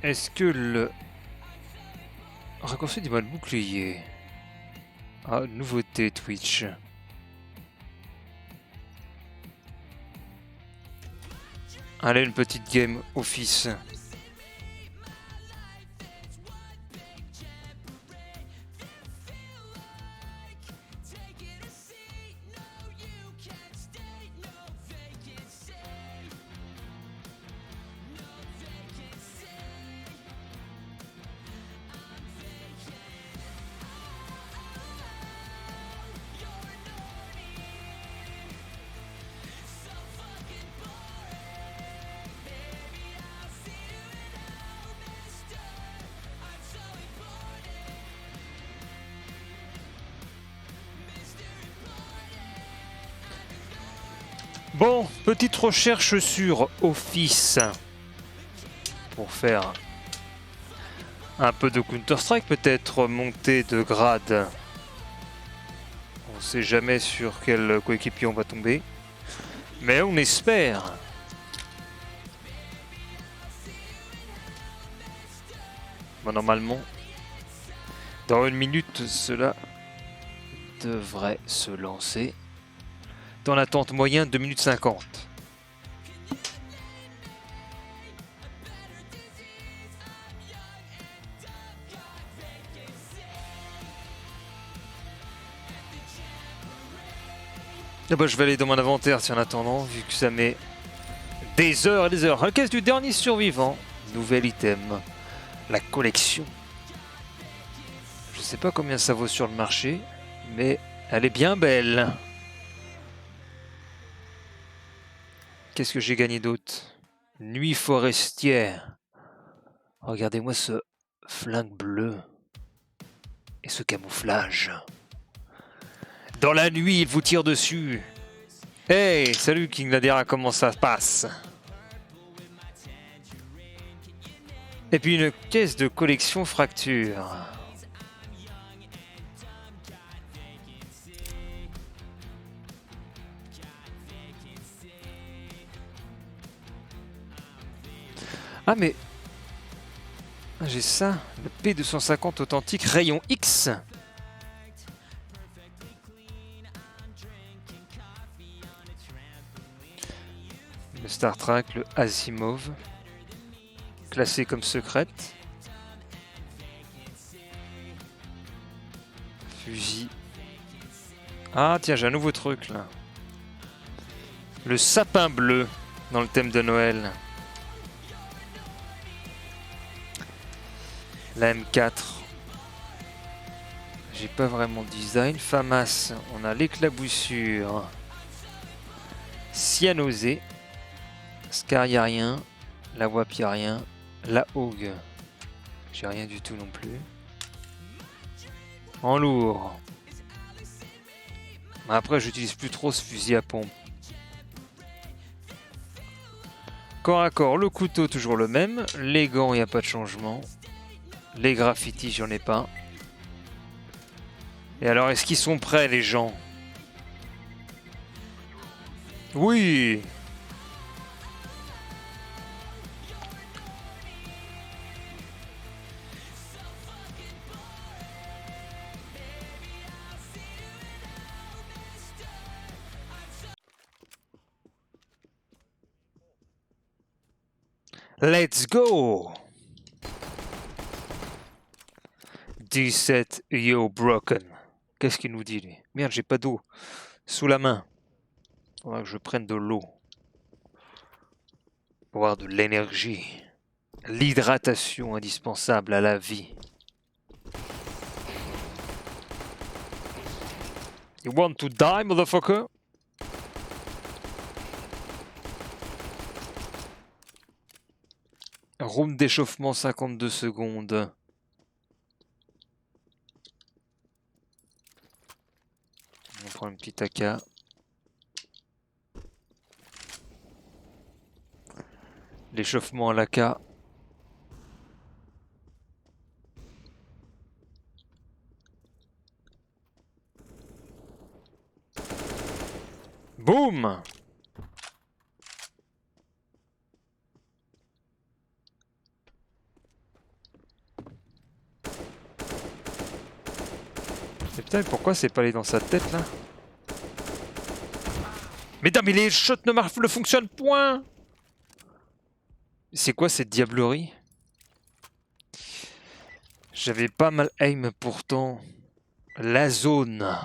Est-ce que le raccourci du mode bouclier... Ah, nouveauté Twitch. Allez, une petite game office. Bon, petite recherche sur Office pour faire un peu de Counter-Strike, peut-être monter de grade. On sait jamais sur quel coéquipier on va tomber, mais on espère. Bon, normalement, dans une minute, cela devrait se lancer. Dans l'attente moyenne 2 minutes 50. Ah bah, je vais aller dans mon inventaire en attendant, vu que ça met des heures et des heures. La caisse du dernier survivant. Nouvel item. La collection. Je sais pas combien ça vaut sur le marché, mais elle est bien belle. Qu'est-ce que j'ai gagné d'autre? Nuit forestière. Regardez-moi ce flingue bleu. Et ce camouflage. Dans la nuit, il vous tire dessus. Hey, salut King Ladera, comment ça passe? Et puis une caisse de collection fracture. Ah mais... J'ai ça, le P250 authentique rayon X. Le Star Trek, le Asimov. Classé comme secrète. Fusil. Ah tiens, j'ai un nouveau truc là. Le sapin bleu dans le thème de Noël. La M4. J'ai pas vraiment de design. FAMAS, on a l'éclaboussure. Cyanosé. Scar, y a rien. La WAP, y a rien. La Hogue, j'ai rien du tout non plus. En lourd. Après, j'utilise plus trop ce fusil à pompe. Corps à corps, le couteau toujours le même. Les gants, il n'y a pas de changement. Les graffitis, j'en ai pas. Et alors, est-ce qu'ils sont prêts, les gens? Oui! Let's go! 17 Yo Broken. Qu'est-ce qu'il nous dit, lui? Merde, j'ai pas d'eau. Sous la main. Faudra que je prenne de l'eau. Pour avoir de l'énergie. L'hydratation indispensable à la vie. You want to die, motherfucker? Room d'échauffement 52 secondes. On prend une petite AK. L'échauffement à l'AK. Boum! Et putain, pourquoi c'est pas allé dans sa tête là? Mesdames, mais les shots ne fonctionnent point! C'est quoi cette diablerie? J'avais pas mal aim pourtant. La zone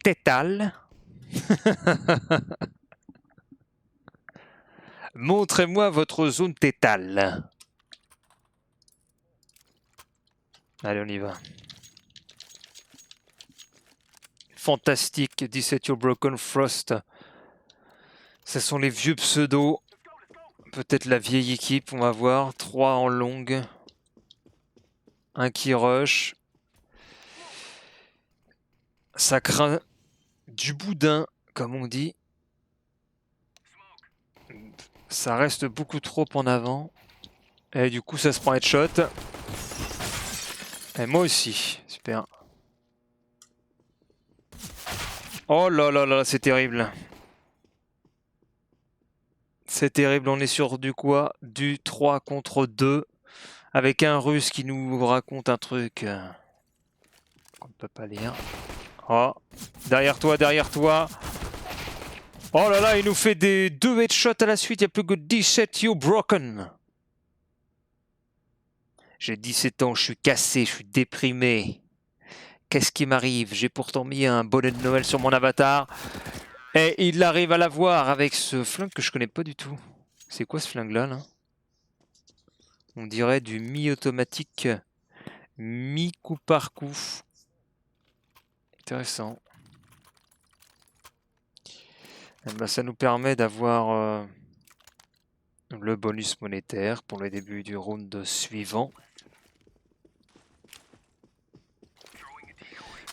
tétale. Montrez-moi votre zone tétale. Allez, on y va. Fantastique, 17 Your Broken Frost. Ce sont les vieux pseudos. Peut-être la vieille équipe, on va voir. 3 en longue. Un qui rush. Ça craint du boudin, comme on dit. Ça reste beaucoup trop en avant. Et du coup, ça se prend headshot. Et moi aussi. Super. Oh là là là, c'est terrible. C'est terrible, on est sur du quoi? Du 3 contre 2. Avec un russe qui nous raconte un truc qu'on ne peut pas lire. Oh, derrière toi, derrière toi. Oh là là, il nous fait des 2 headshots à la suite. Il n'y a plus que 17 You Broken. J'ai 17 ans, je suis cassé, je suis déprimé. Qu'est-ce qui m'arrive? J'ai pourtant mis un bonnet de Noël sur mon avatar. Et il arrive à l'avoir avec ce flingue que je connais pas du tout. C'est quoi ce flingue-là là? On dirait du mi-automatique, mi-coup par coup. Intéressant. Et ben, ça nous permet d'avoir le bonus monétaire pour le début du round suivant.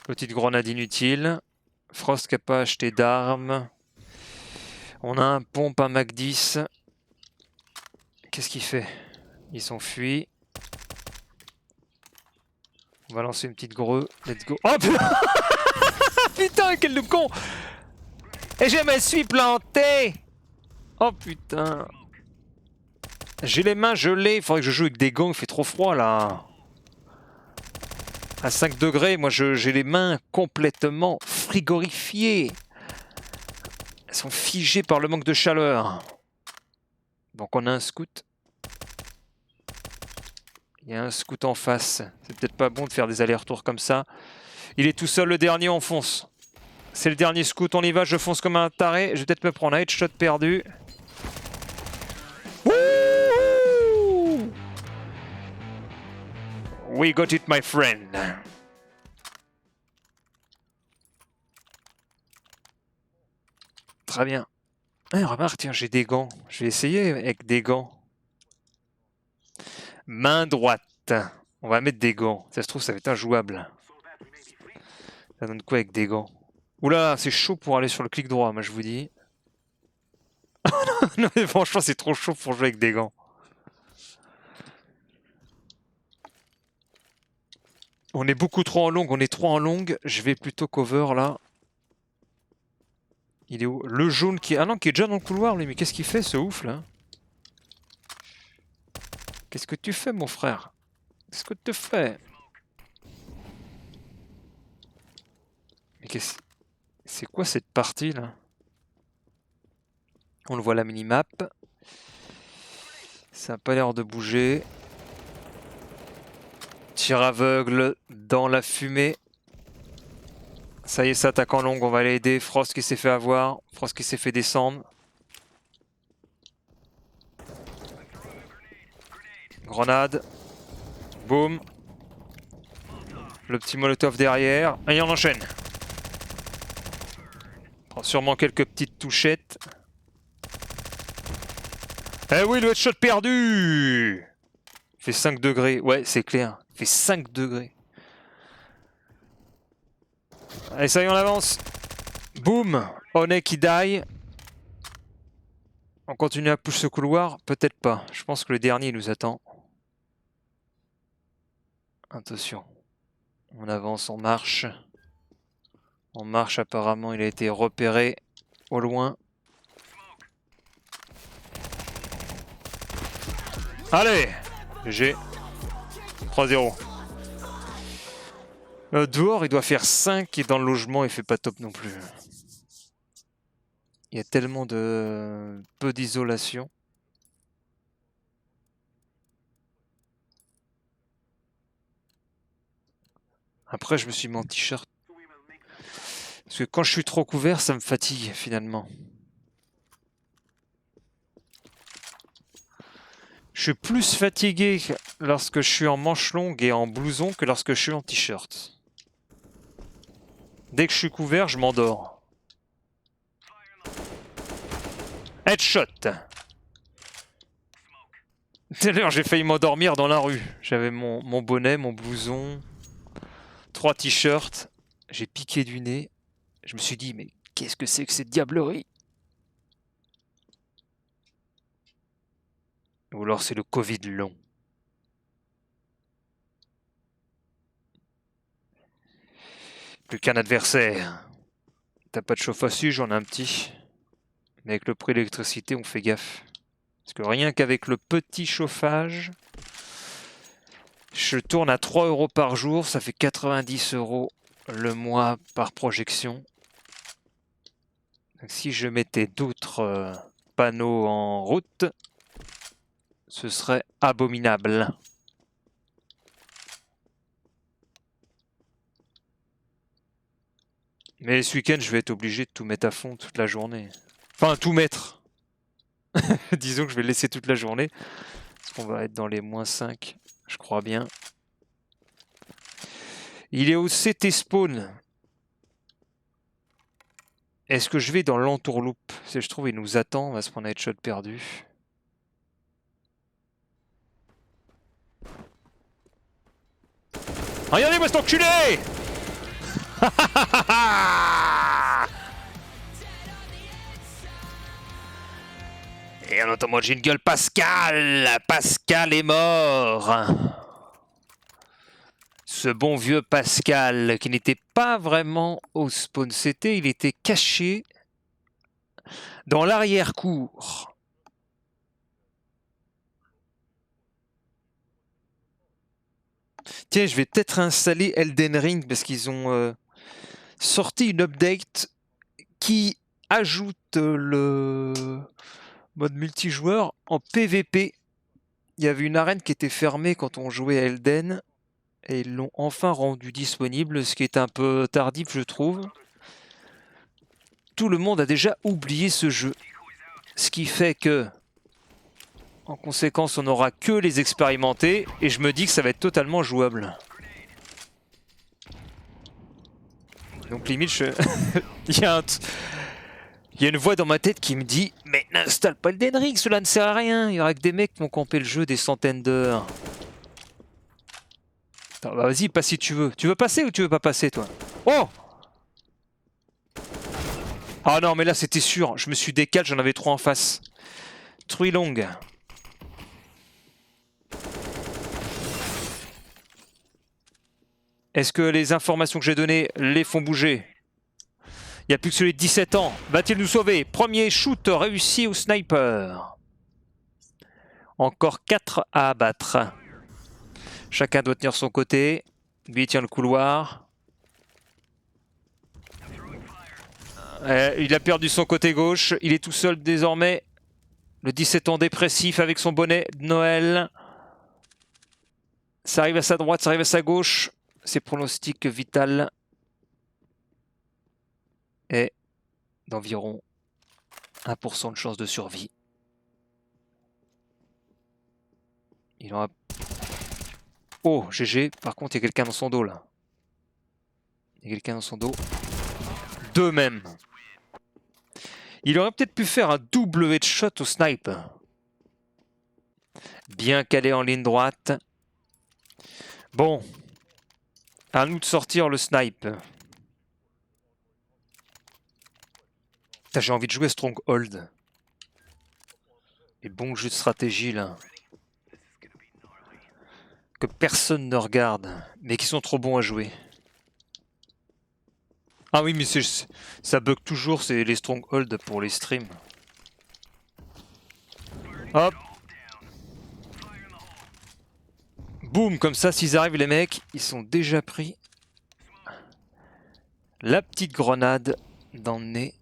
Petite grenade inutile. Frost qui n'a pas acheté d'armes. On a un pompe, un Mac 10. Qu'est-ce qu'il fait? Il s'enfuit. On va lancer une petite greu. Let's go. Oh putain! Putain, quel con! Et je me suis planté! Oh putain! J'ai les mains gelées, il faudrait que je joue avec des gants, il fait trop froid là. À 5 degrés, moi j'ai les mains complètement frigorifiées. Elles sont figées par le manque de chaleur. Donc on a un scout. Il y a un scout en face. C'est peut-être pas bon de faire des allers-retours comme ça. Il est tout seul, le dernier, on fonce. C'est le dernier scout, on y va, je fonce comme un taré. Je vais peut-être me prendre un headshot perdu. Wouhou! We got it, my friend. Très bien. Ah, remarque, tiens, j'ai des gants. Je vais essayer avec des gants. Main droite. On va mettre des gants. Ça se trouve, ça va être injouable. Ça donne quoi avec des gants? Oula, c'est chaud pour aller sur le clic droit, moi je vous dis. Non, mais franchement, c'est trop chaud pour jouer avec des gants. On est beaucoup trop en longue, on est 3 en longue. Je vais plutôt cover là. Il est où? Le jaune qui est... Ah non, qui est déjà dans le couloir lui, mais qu'est-ce qu'il fait ce ouf là? Qu'est-ce que tu fais mon frère? Qu'est-ce que tu fais? Mais qu'est-ce... C'est quoi cette partie là? On le voit à la minimap. Ça n'a pas l'air de bouger. Tir aveugle dans la fumée. Ça y est, ça attaque en longue, on va l'aider. Frost qui s'est fait avoir. Frost qui s'est fait descendre. Grenade. Boum. Le petit molotov derrière. Et on enchaîne. Prend sûrement quelques petites touchettes. Eh oui, le headshot perdu! Il fait 5 degrés. Ouais, c'est clair. Il fait 5 degrés. Allez, ça y est, on avance. Boum! Onek qui die. On continue à push ce couloir? Peut-être pas. Je pense que le dernier nous attend. Attention. On avance, on marche. On marche, apparemment, il a été repéré au loin. Allez! GG. 3-0. Dehors, il doit faire 5 et dans le logement, il fait pas top non plus. Il y a tellement de peu d'isolation. Après, je me suis mis en t-shirt. Parce que quand je suis trop couvert, ça me fatigue finalement. Je suis plus fatigué lorsque je suis en manche longue et en blouson que lorsque je suis en t-shirt. Dès que je suis couvert, je m'endors. Headshot. Tout à l'heure, j'ai failli m'endormir dans la rue. J'avais mon bonnet, mon blouson, 3 t-shirts. J'ai piqué du nez. Je me suis dit, mais qu'est-ce que c'est que cette diablerie? Ou alors c'est le Covid long. Plus qu'un adversaire. T'as pas de chauffe-à-su, j'en ai un petit. Mais avec le prix de l'électricité, on fait gaffe. Parce que rien qu'avec le petit chauffage, je tourne à 3 € par jour, ça fait 90 € le mois par projection. Donc, si je mettais d'autres panneaux en route, ce serait abominable. Mais ce week-end, je vais être obligé de tout mettre à fond toute la journée. Enfin, tout mettre. Disons que je vais laisser toute la journée. Parce qu'on va être dans les -5, je crois bien. Il est au CT spawn. Est-ce que je vais dans l'entourloupe? Si je trouve, il nous attend, on va se prendre un headshot perdu. Regardez-moi cet enculé! Et on entend mon jingle Pascal! Pascal est mort! Ce bon vieux Pascal qui n'était pas vraiment au spawn CT, il était caché dans l'arrière-cour. Tiens, je vais peut-être installer Elden Ring parce qu'ils ont sorti une update qui ajoute le mode multijoueur en PVP. Il y avait une arène qui était fermée quand on jouait à Elden et ils l'ont enfin rendu disponible, ce qui est un peu tardif, je trouve. Tout le monde a déjà oublié ce jeu, ce qui fait que, en conséquence, on n'aura que les expérimentés et je me dis que ça va être totalement jouable. Donc limite, il y a une voix dans ma tête qui me dit « Mais n'installe pas le Elden Ring, cela ne sert à rien, il y aura que des mecs qui vont camper le jeu des centaines d'heures. » Bah vas-y, passe si tu veux. Tu veux passer ou tu veux pas passer, toi? Oh! Ah non, mais là, c'était sûr. Je me suis décalé, j'en avais 3 en face. Truilong. Est-ce que les informations que j'ai données les font bouger? Il n'y a plus que celui de 17 ans. Va-t-il nous sauver? Premier shoot réussi au sniper. Encore 4 à abattre. Chacun doit tenir son côté. Lui, il tient le couloir. Il a perdu son côté gauche. Il est tout seul désormais. Le 17 ans dépressif avec son bonnet de Noël. Ça arrive à sa droite, ça arrive à sa gauche. Ses pronostics vital est d'environ 1% de chance de survie. Il en a... Oh, GG. Par contre, il y a quelqu'un dans son dos, là. Il y a quelqu'un dans son dos. 2 même. Il aurait peut-être pu faire un double headshot au snipe. Bien calé en ligne droite. Bon. À nous de sortir le snipe. J'ai envie de jouer Stronghold. Les bons jeux de stratégie, là. Que personne ne regarde, mais qui sont trop bons à jouer. Ah oui, mais ça bug toujours, c'est les Stronghold pour les streams. Hop. Boum, comme ça, s'ils arrivent les mecs, ils sont déjà pris. La petite grenade dans le nez.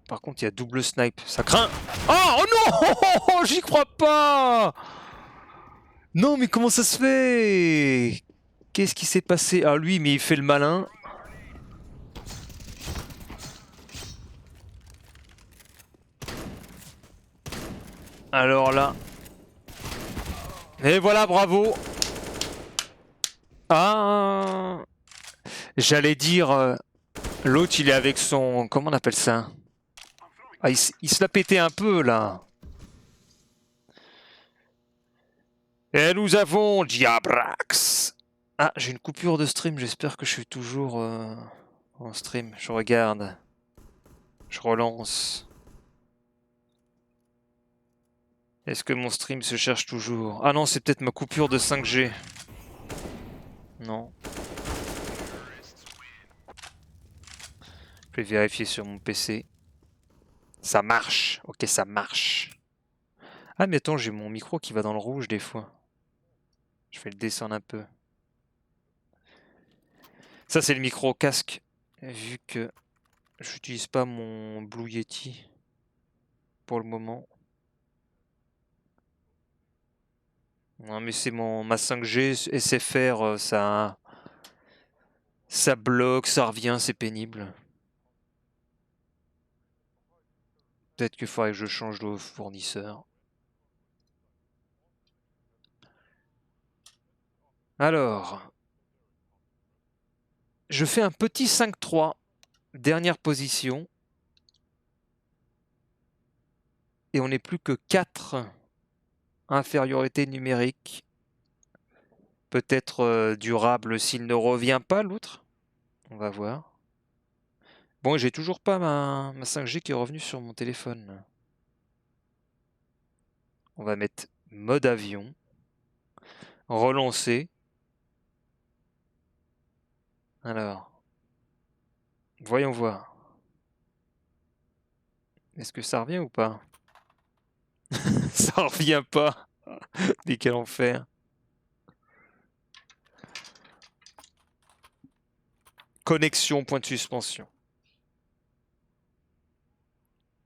Par contre, il y a double snipe. Ça craint. Oh non. J'y crois pas. Non, mais comment ça se fait? Qu'est-ce qui s'est passé? Ah, lui, mais il fait le malin. Alors là... Et voilà, bravo. Ah, j'allais dire... L'autre, il est avec son... Comment on appelle ça? Ah, il se l'a pété un peu, là. Et nous avons Diabrax. Ah, j'ai une coupure de stream. J'espère que je suis toujours en stream. Je regarde. Je relance. Est-ce que mon stream se cherche toujours? Ah non, c'est peut-être ma coupure de 5G. Non. Je vais vérifier sur mon PC. Ça marche. Ok, ça marche. Ah, mais attends, j'ai mon micro qui va dans le rouge des fois. Je vais le descendre un peu. Ça, c'est le micro casque. Vu que je n'utilise pas mon Blue Yeti pour le moment. Non, mais c'est ma 5G SFR, ça bloque, ça revient, c'est pénible. Peut-être qu'il faudrait que je change de fournisseur. Alors, je fais un petit 5-3, dernière position. Et on n'est plus que 4 infériorité numérique. Peut-être durable s'il ne revient pas, l'autre. On va voir. Bon, j'ai toujours pas ma 5G qui est revenue sur mon téléphone. On va mettre mode avion. Relancer. Alors, voyons voir. Est-ce que ça revient ou pas? Ça revient pas. Mais quel enfer. Connexion, point de suspension.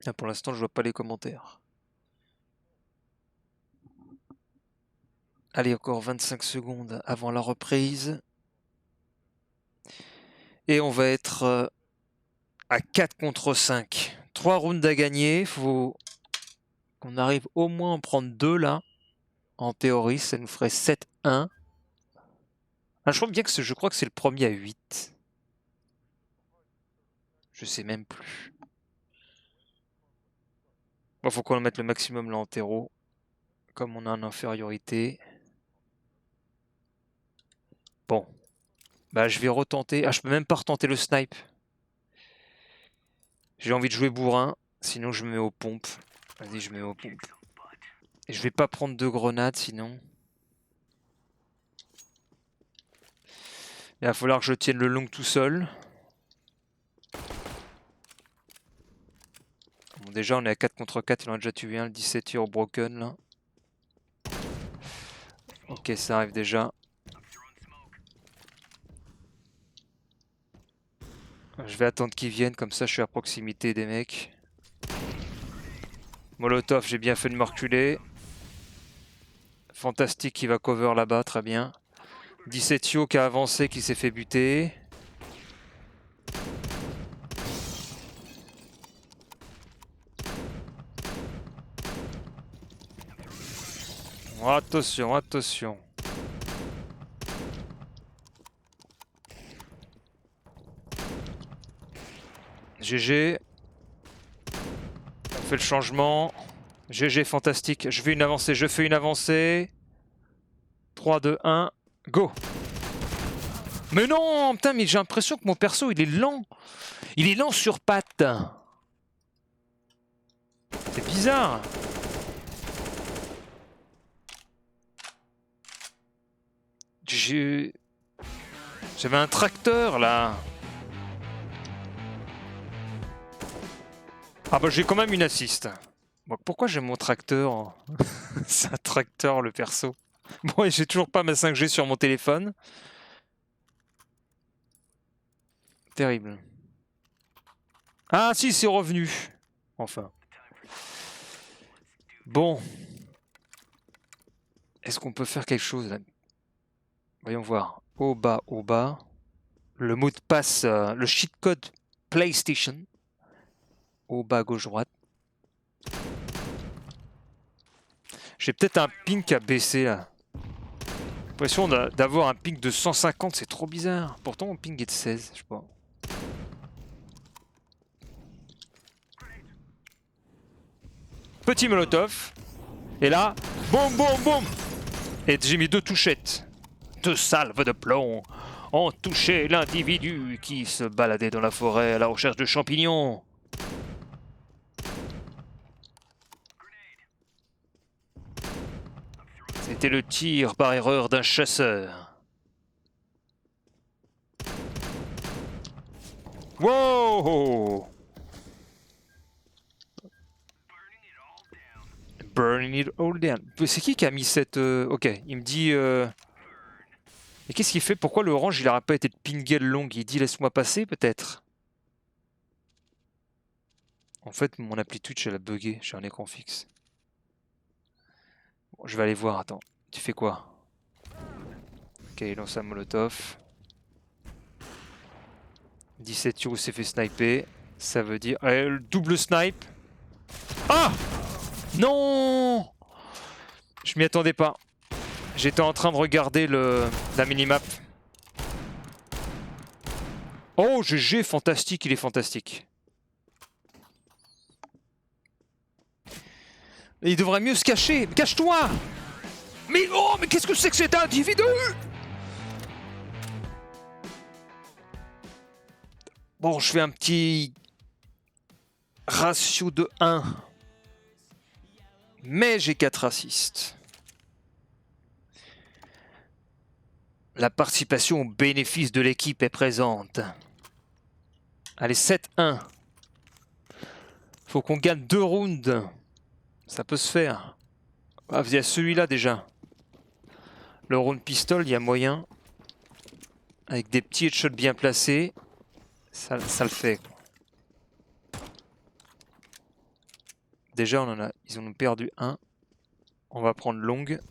Ah, pour l'instant, je vois pas les commentaires. Allez, encore 25 secondes avant la reprise. Et on va être à 4 contre 5. 3 rounds à gagner. Faut qu'on arrive au moins à en prendre 2 là. En théorie, ça nous ferait 7-1. Ah, je crois que c'est le premier à 8. Je sais même plus. Bon, faut qu'on mette le maximum là en terreau. Comme on a une infériorité. Bon. Bah, je vais retenter. Ah, je peux même pas retenter le snipe. J'ai envie de jouer bourrin. Sinon, je me mets aux pompes. Vas-y, je me mets aux pompes. Et je vais pas prendre de grenades sinon. Il va falloir que je tienne le long tout seul. Bon, déjà, on est à 4 contre 4. Il en a déjà tué un, le 17 tirs au broken là. Ok, ça arrive déjà. Je vais attendre qu'ils viennent, comme ça je suis à proximité des mecs. Molotov, j'ai bien fait de me reculer. Fantastique qui va cover là-bas, très bien. 17 qui a avancé, qui s'est fait buter. Oh, attention, attention. GG. On fait le changement. GG, fantastique. Je fais une avancée, je fais une avancée. 3, 2, 1, go. Mais non, putain, mais j'ai l'impression que mon perso, il est lent. Il est lent sur pattes. C'est bizarre. J'avais un tracteur, là. Ah bah j'ai quand même une assist. Bon, pourquoi j'ai mon tracteur? C'est un tracteur, le perso. Bon, et j'ai toujours pas ma 5G sur mon téléphone. Terrible. Ah si, c'est revenu. Enfin. Bon. Est-ce qu'on peut faire quelque chose là? Voyons voir. Au bas, au bas. Le mot de passe, le cheat code PlayStation. Au bas, gauche, droite. J'ai peut-être un ping à baisser là. J'ai l'impression d'avoir un ping de 150, c'est trop bizarre. Pourtant mon ping est de 16, je sais pas. Petit molotov. Et là, boum boum boum. Et j'ai mis 2 touchettes. 2 salves de plomb ont touché l'individu qui se baladait dans la forêt à la recherche de champignons. C'était le tir par erreur d'un chasseur. Wow! Burning it all down. C'est qui a mis cette... Ok, il me dit... Et qu'est-ce qu'il fait? Pourquoi le orange il n'aurait pas été de pingé le long? Il dit laisse-moi passer peut-être? En fait mon appli Twitch elle a bugué, j'ai un écran fixe. Bon, je vais aller voir, attends. Tu fais quoi? Ok, il lance un molotov. 17 euros s'est fait sniper. Ça veut dire... le double snipe. Ah! Non! Je m'y attendais pas. J'étais en train de regarder la minimap. Oh, GG, fantastique, il est fantastique. Il devrait mieux se cacher. Cache-toi! Mais oh, mais qu'est-ce que c'est que cet individu? Bon, je fais un petit ratio de 1. Mais j'ai 4 assists. La participation au bénéfice de l'équipe est présente. Allez, 7-1. Faut qu'on gagne 2 rounds. Ça peut se faire. Ah, il y a celui-là déjà. Le round pistol, il y a moyen. Avec des petits headshots bien placés. Ça le fait. Déjà, ils en ont perdu un. On va prendre longue.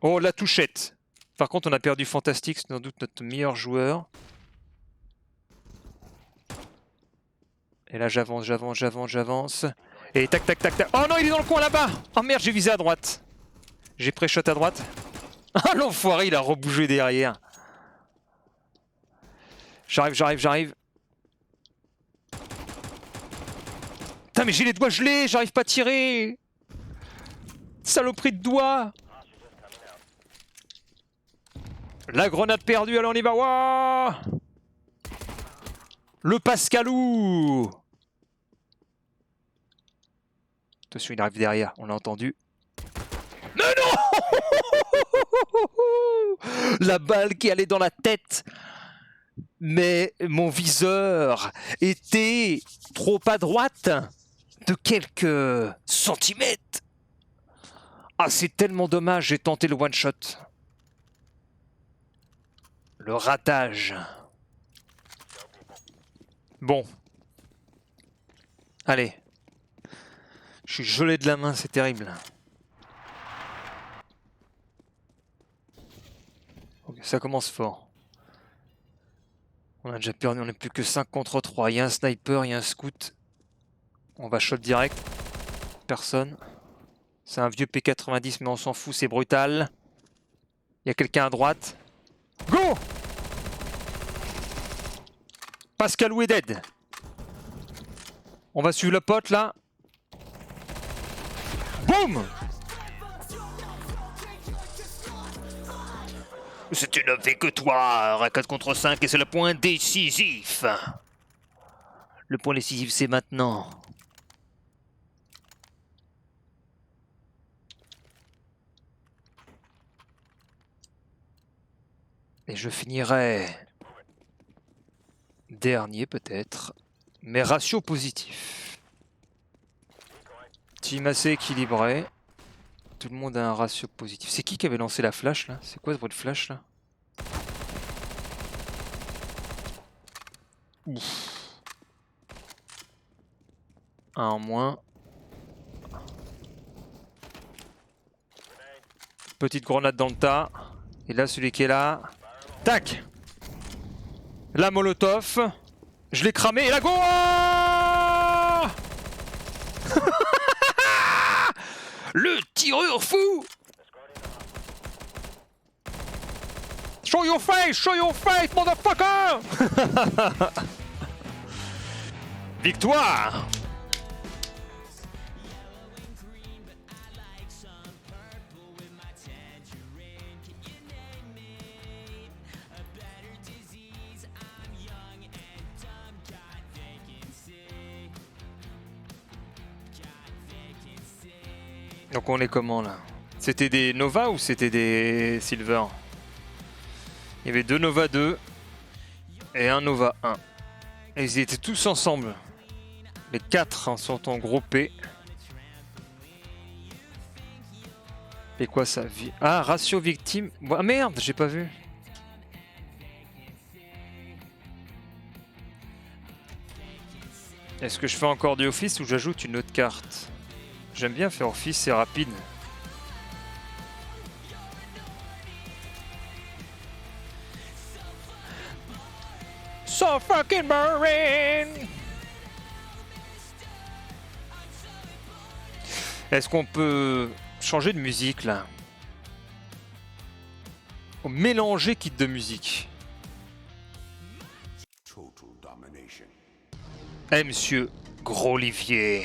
Oh, la touchette. Par contre, on a perdu Fantastique, c'est sans doute notre meilleur joueur. Et là, j'avance, j'avance, j'avance, j'avance. Et tac, tac, tac, tac. Oh non, il est dans le coin là-bas. Oh merde, j'ai visé à droite. J'ai pré-shot à droite. Ah, l'enfoiré, il a rebougé derrière. J'arrive, j'arrive, j'arrive. Putain, mais j'ai les doigts gelés, j'arrive pas à tirer. Saloperie de doigts. La grenade perdue, allez on y va. Wouah, le Pascalou. Attention, il arrive derrière, on l'a entendu. Mais non. La balle qui allait dans la tête. Mais mon viseur était trop à droite de quelques centimètres. Ah, c'est tellement dommage, j'ai tenté le one-shot. Le ratage. Bon. Allez. Je suis gelé de la main, c'est terrible. Okay, ça commence fort. On a déjà perdu, on n'est plus que 5 contre 3. Il y a un sniper, il y a un scout. On va shot direct. Personne. C'est un vieux P90, mais on s'en fout, c'est brutal. Il y a quelqu'un à droite. Go! Pascalou est dead. On va suivre le pote là. Boum! C'est une victoire à 4 contre 5 et c'est le point décisif. Le point décisif, c'est maintenant. Et je finirai dernier peut-être, mais ratio positif. Team assez équilibré. Tout le monde a un ratio positif. C'est qui avait lancé la flash là? C'est quoi ce bruit de flash là? Ouf. Un en moins. Petite grenade dans le tas. Et là, celui qui est là. Tac! La molotov. Je l'ai cramé et la go! Le tireur fou! Show your face, motherfucker! Victoire! Donc on est comment là? C'était des Nova ou c'était des Silver? Il y avait 2 Nova 2 et un Nova 1. Et ils étaient tous ensemble. Les 4 sont en gros P. Et quoi ça? Ah, ratio victime. Ah merde, j'ai pas vu. Est-ce que je fais encore du office ou j'ajoute une autre carte? J'aime bien faire office, c'est rapide. So fucking boring! Est-ce qu'on peut changer de musique là? Mélanger kit de musique. Eh monsieur Gros-Olivier.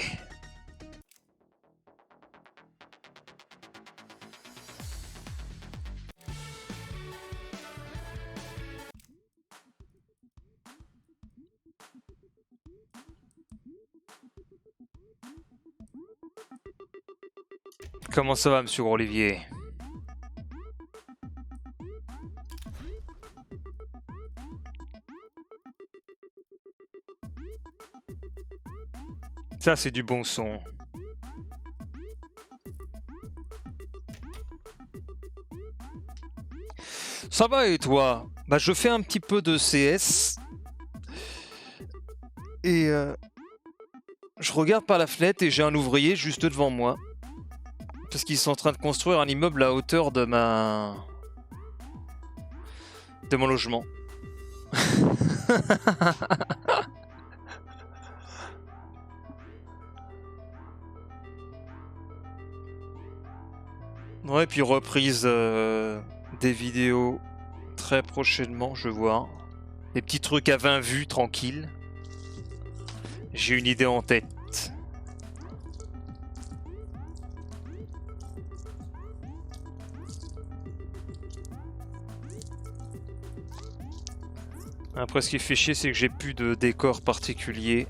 Comment ça va, monsieur Gros-Olivier? Ça, c'est du bon son. Ça va et toi? Bah, je fais un petit peu de CS. Et je regarde par la fenêtre et j'ai un ouvrier juste devant moi. Parce qu'ils sont en train de construire un immeuble à hauteur de mon logement. Ouais, puis reprise des vidéos très prochainement, je vois. Des petits trucs à 20 vues, tranquille. J'ai une idée en tête. Après, ce qui fait chier, c'est que j'ai plus de décor particulier.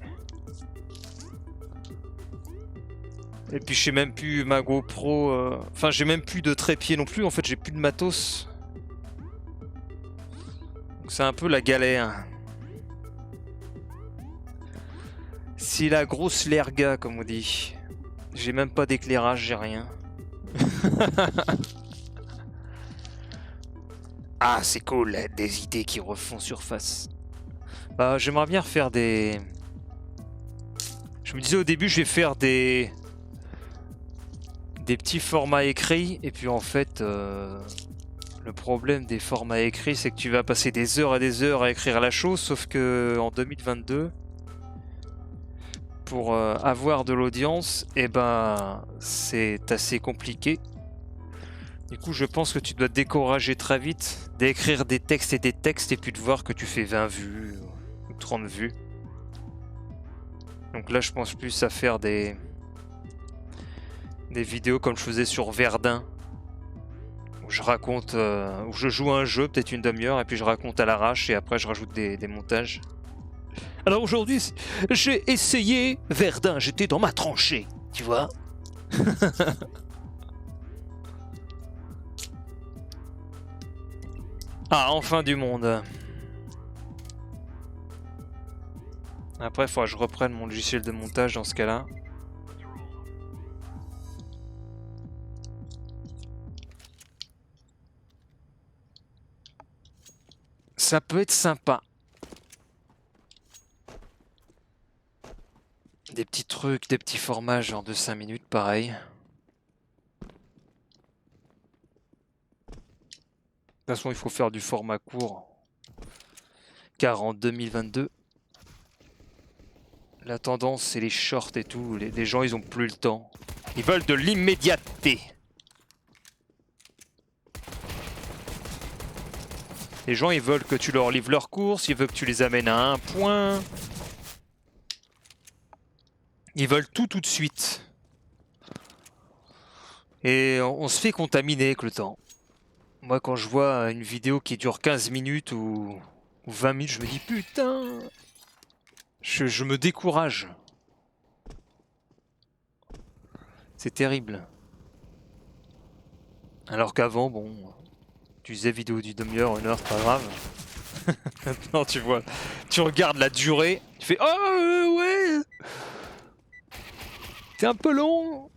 Et puis, je sais même plus ma GoPro. Enfin, j'ai même plus de trépied non plus. En fait, j'ai plus de matos. Donc, c'est un peu la galère. C'est la grosse lerga, comme on dit. J'ai même pas d'éclairage, j'ai rien. Ah, c'est cool, des idées qui refont surface. Bah, j'aimerais bien refaire des... Je me disais au début, je vais faire des petits formats écrits. Et puis en fait, le problème des formats écrits, c'est que tu vas passer des heures et des heures à écrire la chose. Sauf que en 2022, pour avoir de l'audience, eh ben, c'est assez compliqué. Du coup, je pense que tu dois te décourager très vite d'écrire des textes et puis de voir que tu fais 20 vues ou 30 vues. Donc là, je pense plus à faire des vidéos comme je faisais sur Verdun, où je raconte, où je joue à un jeu, peut-être une demi-heure, et puis je raconte à l'arrache, et après je rajoute des montages. Alors aujourd'hui, j'ai essayé Verdun, j'étais dans ma tranchée, tu vois. Ah, enfin du monde. Après, il faudra que je reprenne mon logiciel de montage dans ce cas-là. Ça peut être sympa. trucs, des petits formats genre de 5 minutes, pareil. De toute façon, il faut faire du format court. Car en 2022, la tendance, c'est les shorts et tout. Les gens, ils ont plus le temps. Ils veulent de l'immédiateté. Les gens, ils veulent que tu leur livres leurs courses, ils veulent que tu les amènes à un point. Ils veulent tout de suite. Et on se fait contaminer avec le temps. Moi, quand je vois une vidéo qui dure 15 minutes ou 20 minutes, je me dis putain, je me décourage. C'est terrible. Alors qu'avant, bon, tu faisais vidéo d'une demi-heure, 1 heure, c'est pas grave. Maintenant, tu vois, tu regardes la durée, tu fais oh ouais, c'est un peu long.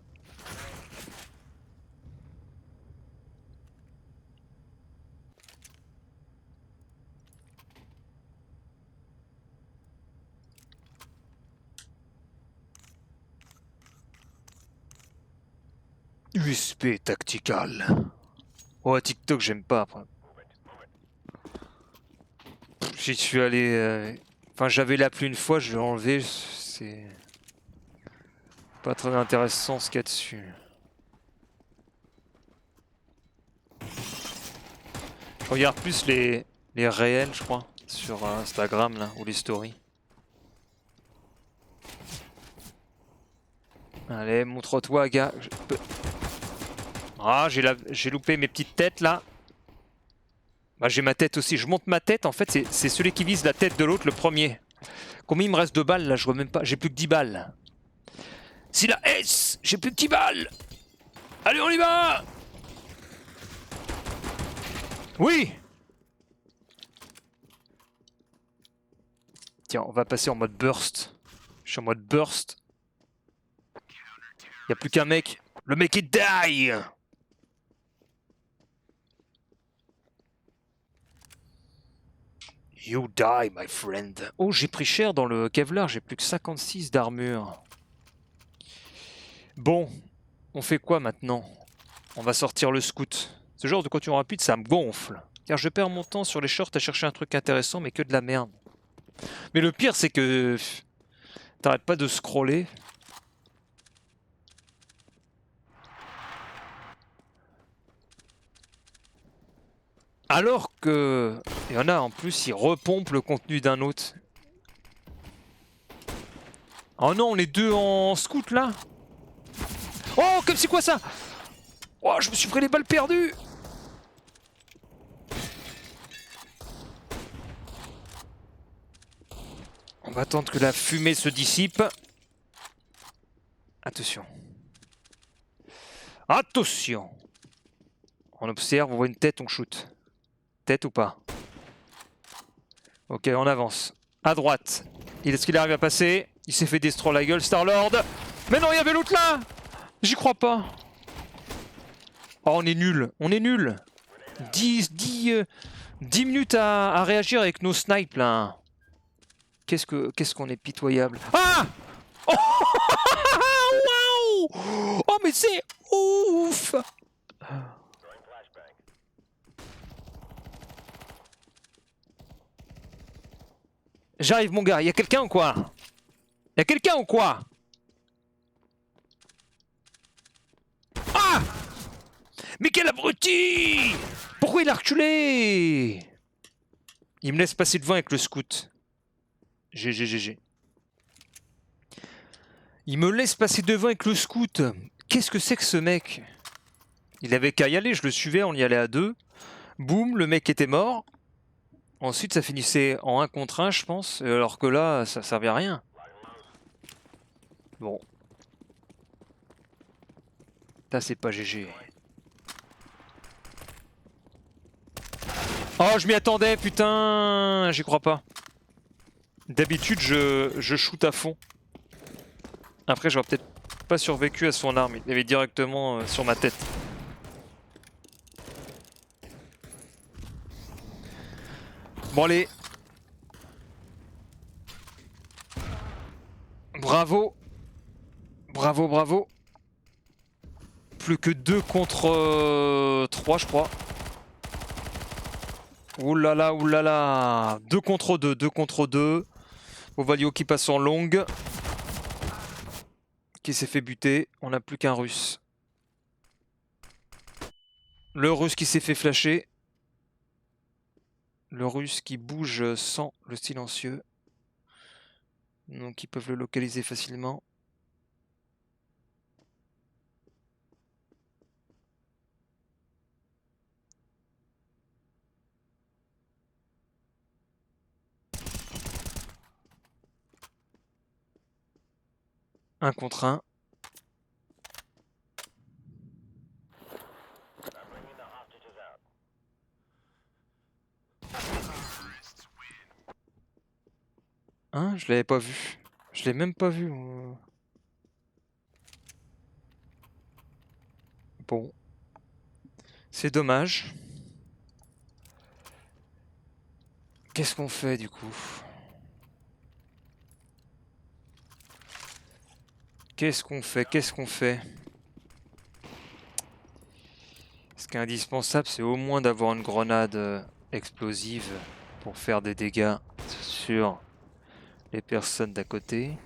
USP Tactical. Oh, TikTok, j'aime pas après. J'y suis allé. Enfin, j'avais l'appli une fois, je l'ai enlevé. C'est pas très intéressant ce qu'il y a dessus. Je regarde plus les réels, je crois, sur Instagram là, ou les stories. Allez, montre-toi, gars. Ah, j'ai loupé mes petites têtes là. Bah, j'ai ma tête aussi. Je monte ma tête. En fait, c'est celui qui vise la tête de l'autre le premier. Combien il me reste de balles là? Je vois même pas. J'ai plus que 10 balles. C'est la S. J'ai plus que 10 balles. Allez, on y va. Oui. Tiens, on va passer en mode burst. Je suis en mode burst. Y a plus qu'un mec. Le mec est die. You die, my friend. Oh, j'ai pris cher dans le Kevlar. J'ai plus que 56 d'armure. Bon, on fait quoi maintenant? On va sortir le scout. Ce genre de continu rapide, ça me gonfle. Car je perds mon temps sur les shorts à chercher un truc intéressant, mais que de la merde. Mais le pire, c'est que t'arrêtes pas de scroller. Alors que il y en a en plus, ils repompent le contenu d'un autre. Oh non, on est deux en scout là. Oh, comme c'est quoi ça? Oh, je me suis pris les balles perdues. On va attendre que la fumée se dissipe. Attention. Attention. On observe, on voit une tête, on shoot. Tête ou pas? Ok, on avance. À droite. Est-ce qu'il arrive à passer? Il s'est fait destroy la gueule, Star-Lord. Mais non, il y avait l'autre là. J'y crois pas. Oh, on est nul. On est nul. 10 minutes à réagir avec nos snipes là. Qu'est-ce qu'on est pitoyable. Ah. Oh, waouh. Oh, mais c'est ouf. J'arrive mon gars, y'a quelqu'un ou quoi? Y'a quelqu'un ou quoi? Ah! Mais quel abruti! Pourquoi il a reculé? Il me laisse passer devant avec le scout. GG. Il me laisse passer devant avec le scout. Qu'est-ce que c'est que ce mec? Il avait qu'à y aller, je le suivais, on y allait à deux. Boum, le mec était mort. Ensuite, ça finissait en 1 contre 1, je pense. Alors que là, ça servait à rien. Bon. Ça, c'est pas GG. Oh, je m'y attendais, putain. J'y crois pas. D'habitude, je shoot à fond. Après, j'aurais peut-être pas survécu à son arme. Il avait directement sur ma tête. Bon, allez. Bravo. Bravo, bravo. Plus que 2 contre 3, je crois. Oulala, oulala. 2 contre 2, 2 contre 2. Ovalio qui passe en longue. Qui s'est fait buter. On n'a plus qu'un russe. Le russe qui s'est fait flasher. Le russe qui bouge sans le silencieux. Donc ils peuvent le localiser facilement. Un contre un. Hein, je l'avais pas vu. Je l'ai même pas vu. Bon. C'est dommage. Qu'est-ce qu'on fait du coup? Qu'est-ce qu'on fait? Qu'est-ce qu'on fait? Ce qui est indispensable, c'est au moins d'avoir une grenade explosive pour faire des dégâts sur les personnes d'à côté.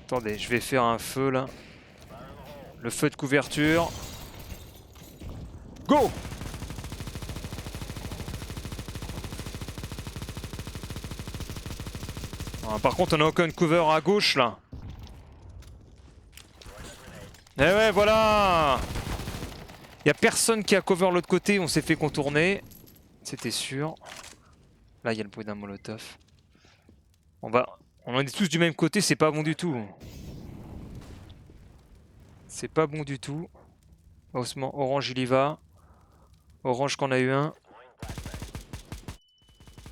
Attendez, je vais faire un feu là. Le feu de couverture. Go! Ah, par contre, on n'a aucun cover à gauche là. Eh ouais, voilà! Y a personne qui a cover l'autre côté, on s'est fait contourner. C'était sûr. Là, il y a le bruit d'un molotov. On en est tous du même côté, c'est pas bon du tout. C'est pas bon du tout. Heureusement, Orange il y va. Orange qu'on a eu un.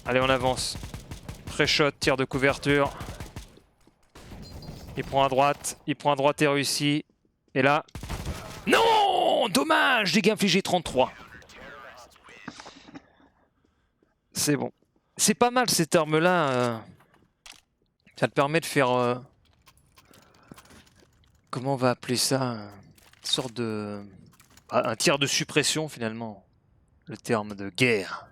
Allez, on avance. Pré-shot, tir de couverture. Il prend à droite et réussi. Et là... Non! Dommage! Dégâts infligés 33. C'est bon. C'est pas mal cette arme-là. Ça te permet de faire... comment on va appeler ça? Une sorte de... un tir de suppression finalement. Le terme de guerre.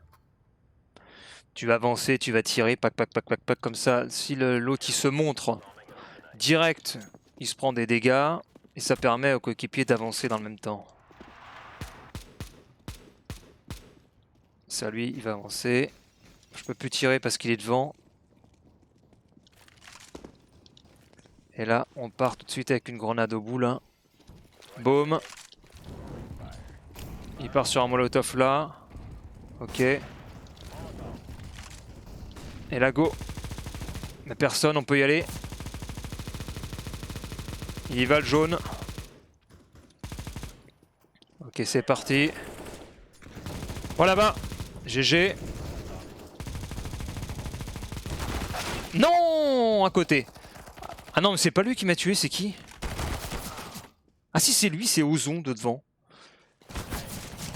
Tu vas avancer, tu vas tirer, pac, pac, pac, pac, pac, comme ça. Si l'autre il se montre direct, il se prend des dégâts. Et ça permet aux coéquipiers d'avancer dans le même temps. Ça lui, il va avancer. Je peux plus tirer parce qu'il est devant. Et là, on part tout de suite avec une grenade au bout là. Boum. Il part sur un molotov là. Ok. Et là, go. Mais personne, on peut y aller. Il y va le jaune. Ok, c'est parti. Oh là-bas. GG. Non, à côté. Ah non, mais c'est pas lui qui m'a tué, c'est qui? Ah si, c'est lui, c'est Ozon de devant.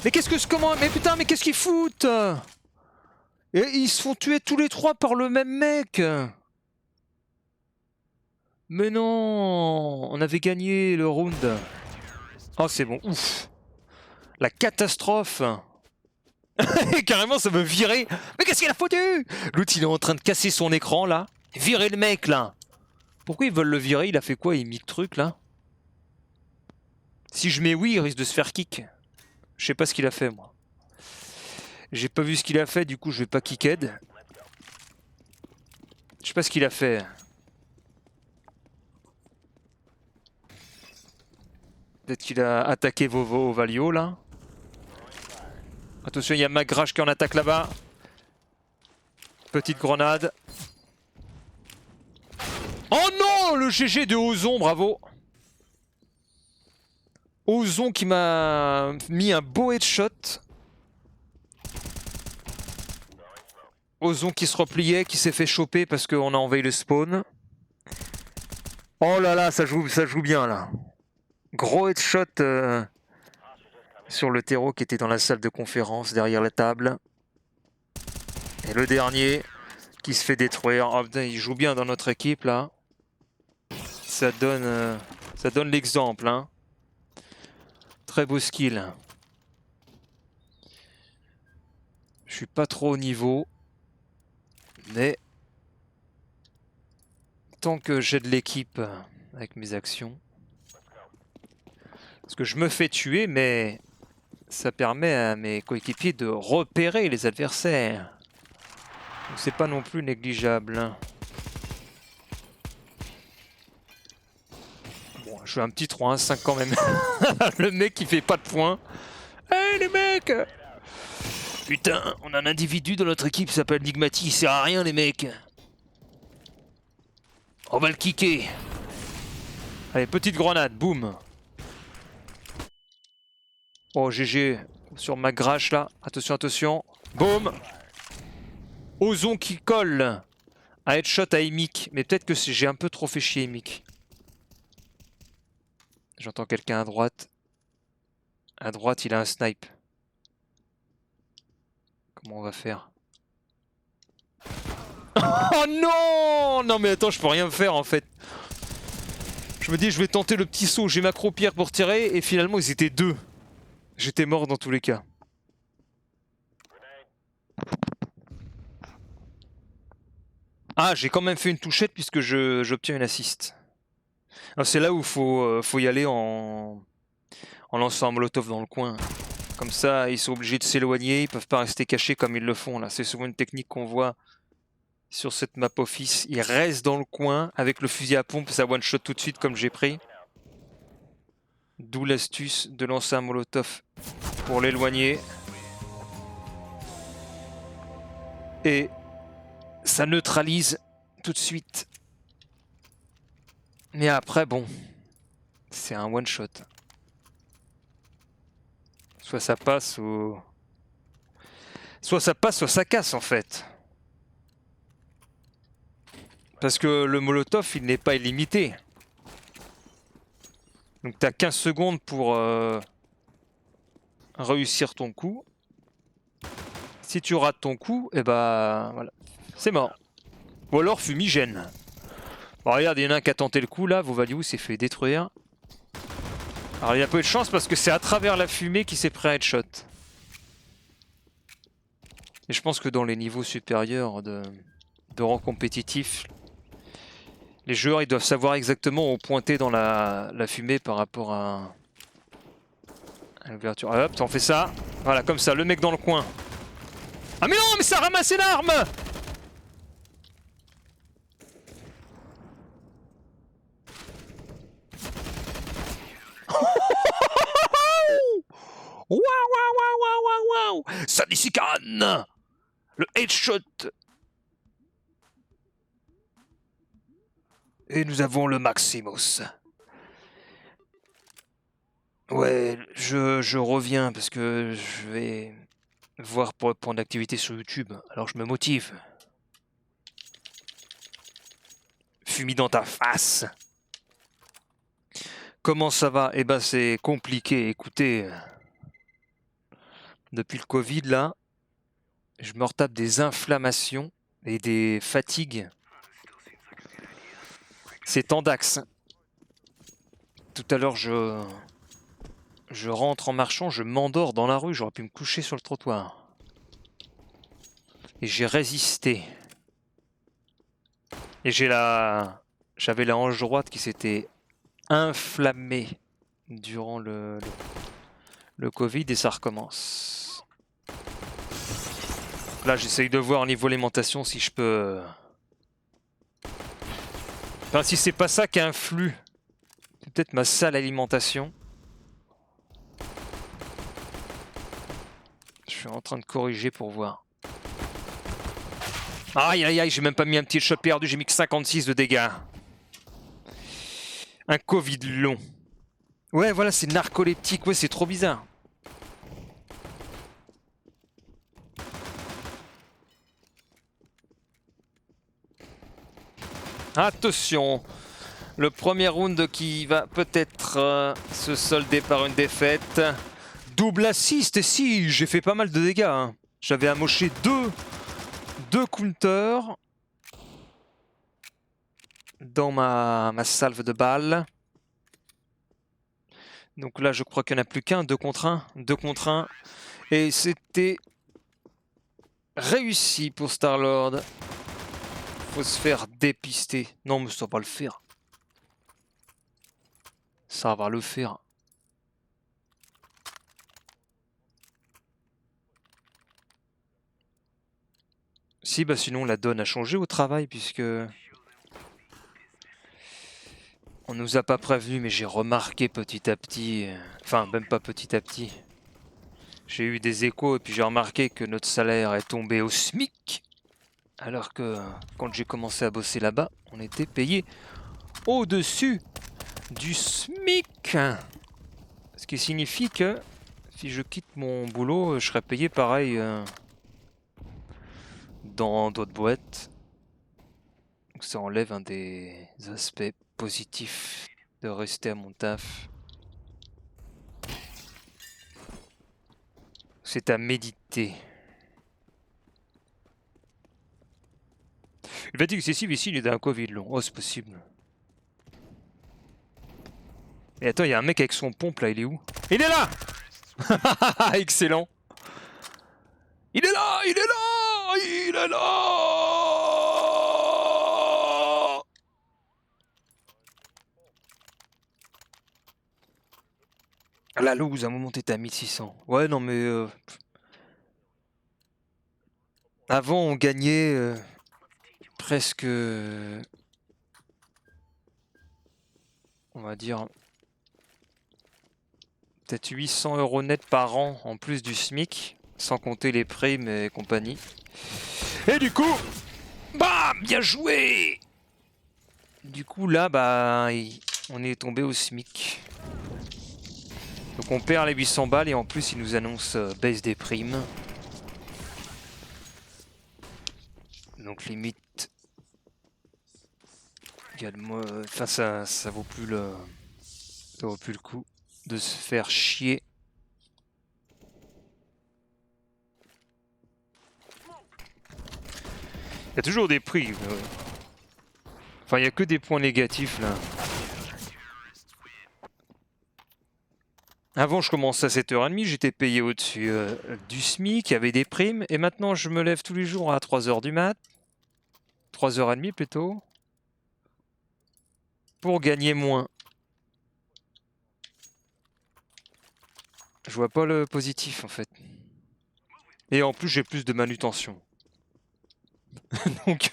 Mais qu'est-ce que... Comment... Mais putain, mais qu'est-ce qu'ils foutent? Et ils se font tuer tous les trois par le même mec. Mais non, on avait gagné le round. Oh, c'est bon, ouf. La catastrophe. Carrément, ça me virer. Mais qu'est-ce qu'il a foutu? L'autre, il est en train de casser son écran, là. Virer le mec, là. Pourquoi ils veulent le virer? Il a fait quoi? Il a mis le truc, là. Si je mets oui, il risque de se faire kick. Je sais pas ce qu'il a fait, moi. J'ai pas vu ce qu'il a fait, du coup, je vais pas kicked. Je sais pas ce qu'il a fait. Peut-être qu'il a attaqué Vovo Valio, là. Attention, il y a McGrash qui en attaque là-bas. Petite grenade. Oh non! Le GG de Ozon, bravo! Ozon qui m'a mis un beau headshot. Ozon qui se repliait, qui s'est fait choper parce qu'on a envahi le spawn. Oh là là, ça joue bien là. Gros headshot sur le terreau qui était dans la salle de conférence derrière la table. Et le dernier qui se fait détruire. Oh putain, il joue bien dans notre équipe là. Ça donne l'exemple. Hein. Très beau skill. Je suis pas trop au niveau. Mais tant que j'aide l'équipe avec mes actions. Parce que je me fais tuer, mais ça permet à mes coéquipiers de repérer les adversaires. Donc c'est pas non plus négligeable. Hein. Bon, je fais un petit 3-1-5 quand même. Le mec qui fait pas de points. Hey les mecs! Putain, on a un individu dans notre équipe qui s'appelle Nigmati, il sert à rien les mecs. On va le kicker. Allez, petite grenade, boum. Oh GG, sur ma grache là, attention, attention. Boum. Ozon qui colle. Un headshot à Emic, mais peut-être que j'ai un peu trop fait chier Emic. J'entends quelqu'un à droite. À droite, il a un snipe. Comment on va faire? Oh non! Non mais attends, je peux rien faire en fait. Je me dis, je vais tenter le petit saut, j'ai ma croupière pour tirer, et finalement ils étaient deux. J'étais mort dans tous les cas. Ah, j'ai quand même fait une touchette puisque j'obtiens une assist. C'est là où faut y aller en lançant un molotov dans le coin. Comme ça, ils sont obligés de s'éloigner, ils peuvent pas rester cachés comme ils le font là. C'est souvent une technique qu'on voit sur cette map office. Ils restent dans le coin avec le fusil à pompe, ça one shot tout de suite comme j'ai pris. D'où l'astuce de lancer un molotov pour l'éloigner. Et ça neutralise tout de suite. Mais après, bon, c'est un one shot. Soit ça passe ou... Soit ça passe, soit ça casse en fait. Parce que le molotov, il n'est pas illimité. Donc t'as 15 secondes pour réussir ton coup. Si tu rates ton coup, et bah voilà, c'est mort. Ou alors fumigène. Bon, regarde, il y en a un qui a tenté le coup là, Vauvalue s'est fait détruire. Alors il a peu de chance parce que c'est à travers la fumée qu'il s'est pris un headshot. Et je pense que dans les niveaux supérieurs de rang compétitif, les joueurs ils doivent savoir exactement où pointer dans la fumée par rapport à l'ouverture. Hop, on fait ça. Voilà, comme ça, le mec dans le coin. Ah mais non, mais ça a ramassé l'arme! Waouh, waouh, waouh, waouh, waouh! Sadisikan! Le headshot! Et nous avons le Maximus. Ouais, je reviens parce que je vais voir pour reprendre l'activité sur YouTube. Alors je me motive. Fumi dans ta face. Comment ça va? Eh ben c'est compliqué, écoutez. Depuis le Covid là, je me retape des inflammations et des fatigues. C'est tendax. Tout à l'heure je rentre en marchant, je m'endors dans la rue, j'aurais pu me coucher sur le trottoir. Et j'ai résisté. Et j'avais la hanche droite qui s'était inflammée durant le Covid et ça recommence. Là j'essaye de voir au niveau alimentation si je peux... Enfin si c'est pas ça qui influe, c'est peut-être ma sale alimentation. Je suis en train de corriger pour voir. Aïe aïe aïe, j'ai même pas mis un petit shot perdu, j'ai mis que 56 de dégâts. Un Covid long. Ouais voilà, c'est narcoleptique, ouais c'est trop bizarre. Attention, le premier round qui va peut-être se solder par une défaite. Double assist, et si, j'ai fait pas mal de dégâts. Hein. J'avais amoché 2 counters dans ma salve de balles. Donc là, je crois qu'il n'y en a plus qu'un, 2 contre 1. 2 contre 1. Et c'était réussi pour Star-Lord. Faut se faire dépister. Non, mais ça va le faire. Ça va le faire. Si, bah sinon la donne a changé au travail puisque... On nous a pas prévenu, mais j'ai remarqué petit à petit... Enfin, même pas petit à petit. J'ai eu des échos et puis j'ai remarqué que notre salaire est tombé au SMIC. Alors que quand j'ai commencé à bosser là-bas, on était payé au-dessus du SMIC. Ce qui signifie que si je quitte mon boulot, je serai payé pareil dans d'autres boîtes. Donc ça enlève un des aspects positifs de rester à mon taf. C'est à méditer. Il va dire que c'est si ici, il est d'un Covid long. Oh, c'est possible. Et attends, il y a un mec avec son pompe là, il est où? Il est là. Excellent. Il est là, il est là, il est là. La loose, à un moment t'étais à 1600. Ouais, non mais... Avant, on gagnait presque... on va dire... peut-être 800 € net par an en plus du SMIC, sans compter les primes et compagnie. Et du coup, bam, bien joué. Du coup là, bah, on est tombé au SMIC. Donc on perd les 800 balles et en plus ils nous annoncent baisse des primes. Donc limite, enfin ça vaut plus le coup de se faire chier. Il y a toujours des prix. Enfin, il n'y a que des points négatifs là. Avant, je commençais à 7h30, j'étais payé au-dessus du SMIC, il y avait des primes. Et maintenant, je me lève tous les jours à 3h du mat. 3h30 plutôt. Pour gagner moins. Je vois pas le positif en fait. Et en plus, j'ai plus de manutention. Donc,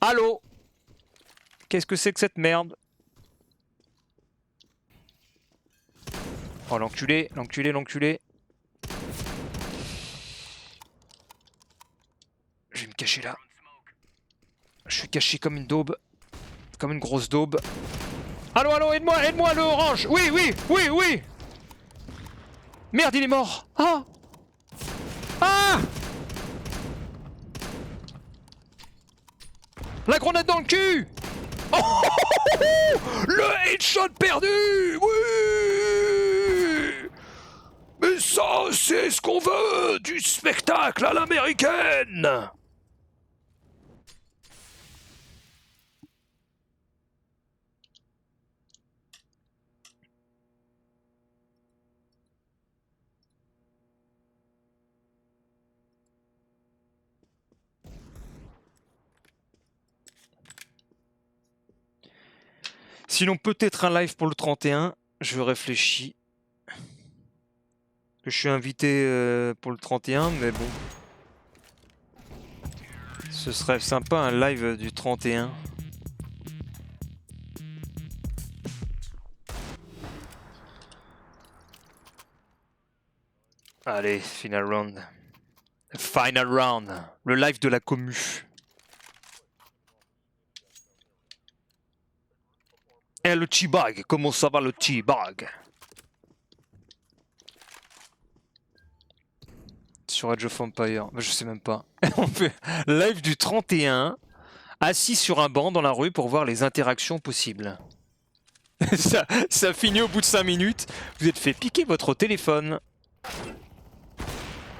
allô? Qu'est-ce que c'est que cette merde? Oh l'enculé, l'enculé, l'enculé. Je vais me cacher là. Je suis caché comme une daube. Comme une grosse daube. Allô, allô, aide-moi, aide-moi, le orange. Oui, oui, oui, oui. Merde, il est mort. Ah. Ah. La grenade dans le cul. Oh, le headshot perdu. Oui. Mais ça, c'est ce qu'on veut. Du spectacle à l'américaine. Sinon, peut-être un live pour le 31. Je réfléchis. Je suis invité pour le 31, mais bon. Ce serait sympa un live du 31. Allez, final round. Final round. Le live de la commu. Eh le T-Bag, comment ça va le T-Bag? Sur Age of Empire, je sais même pas. On fait live du 31, assis sur un banc dans la rue pour voir les interactions possibles. ça finit au bout de 5 minutes, vous êtes fait piquer votre téléphone.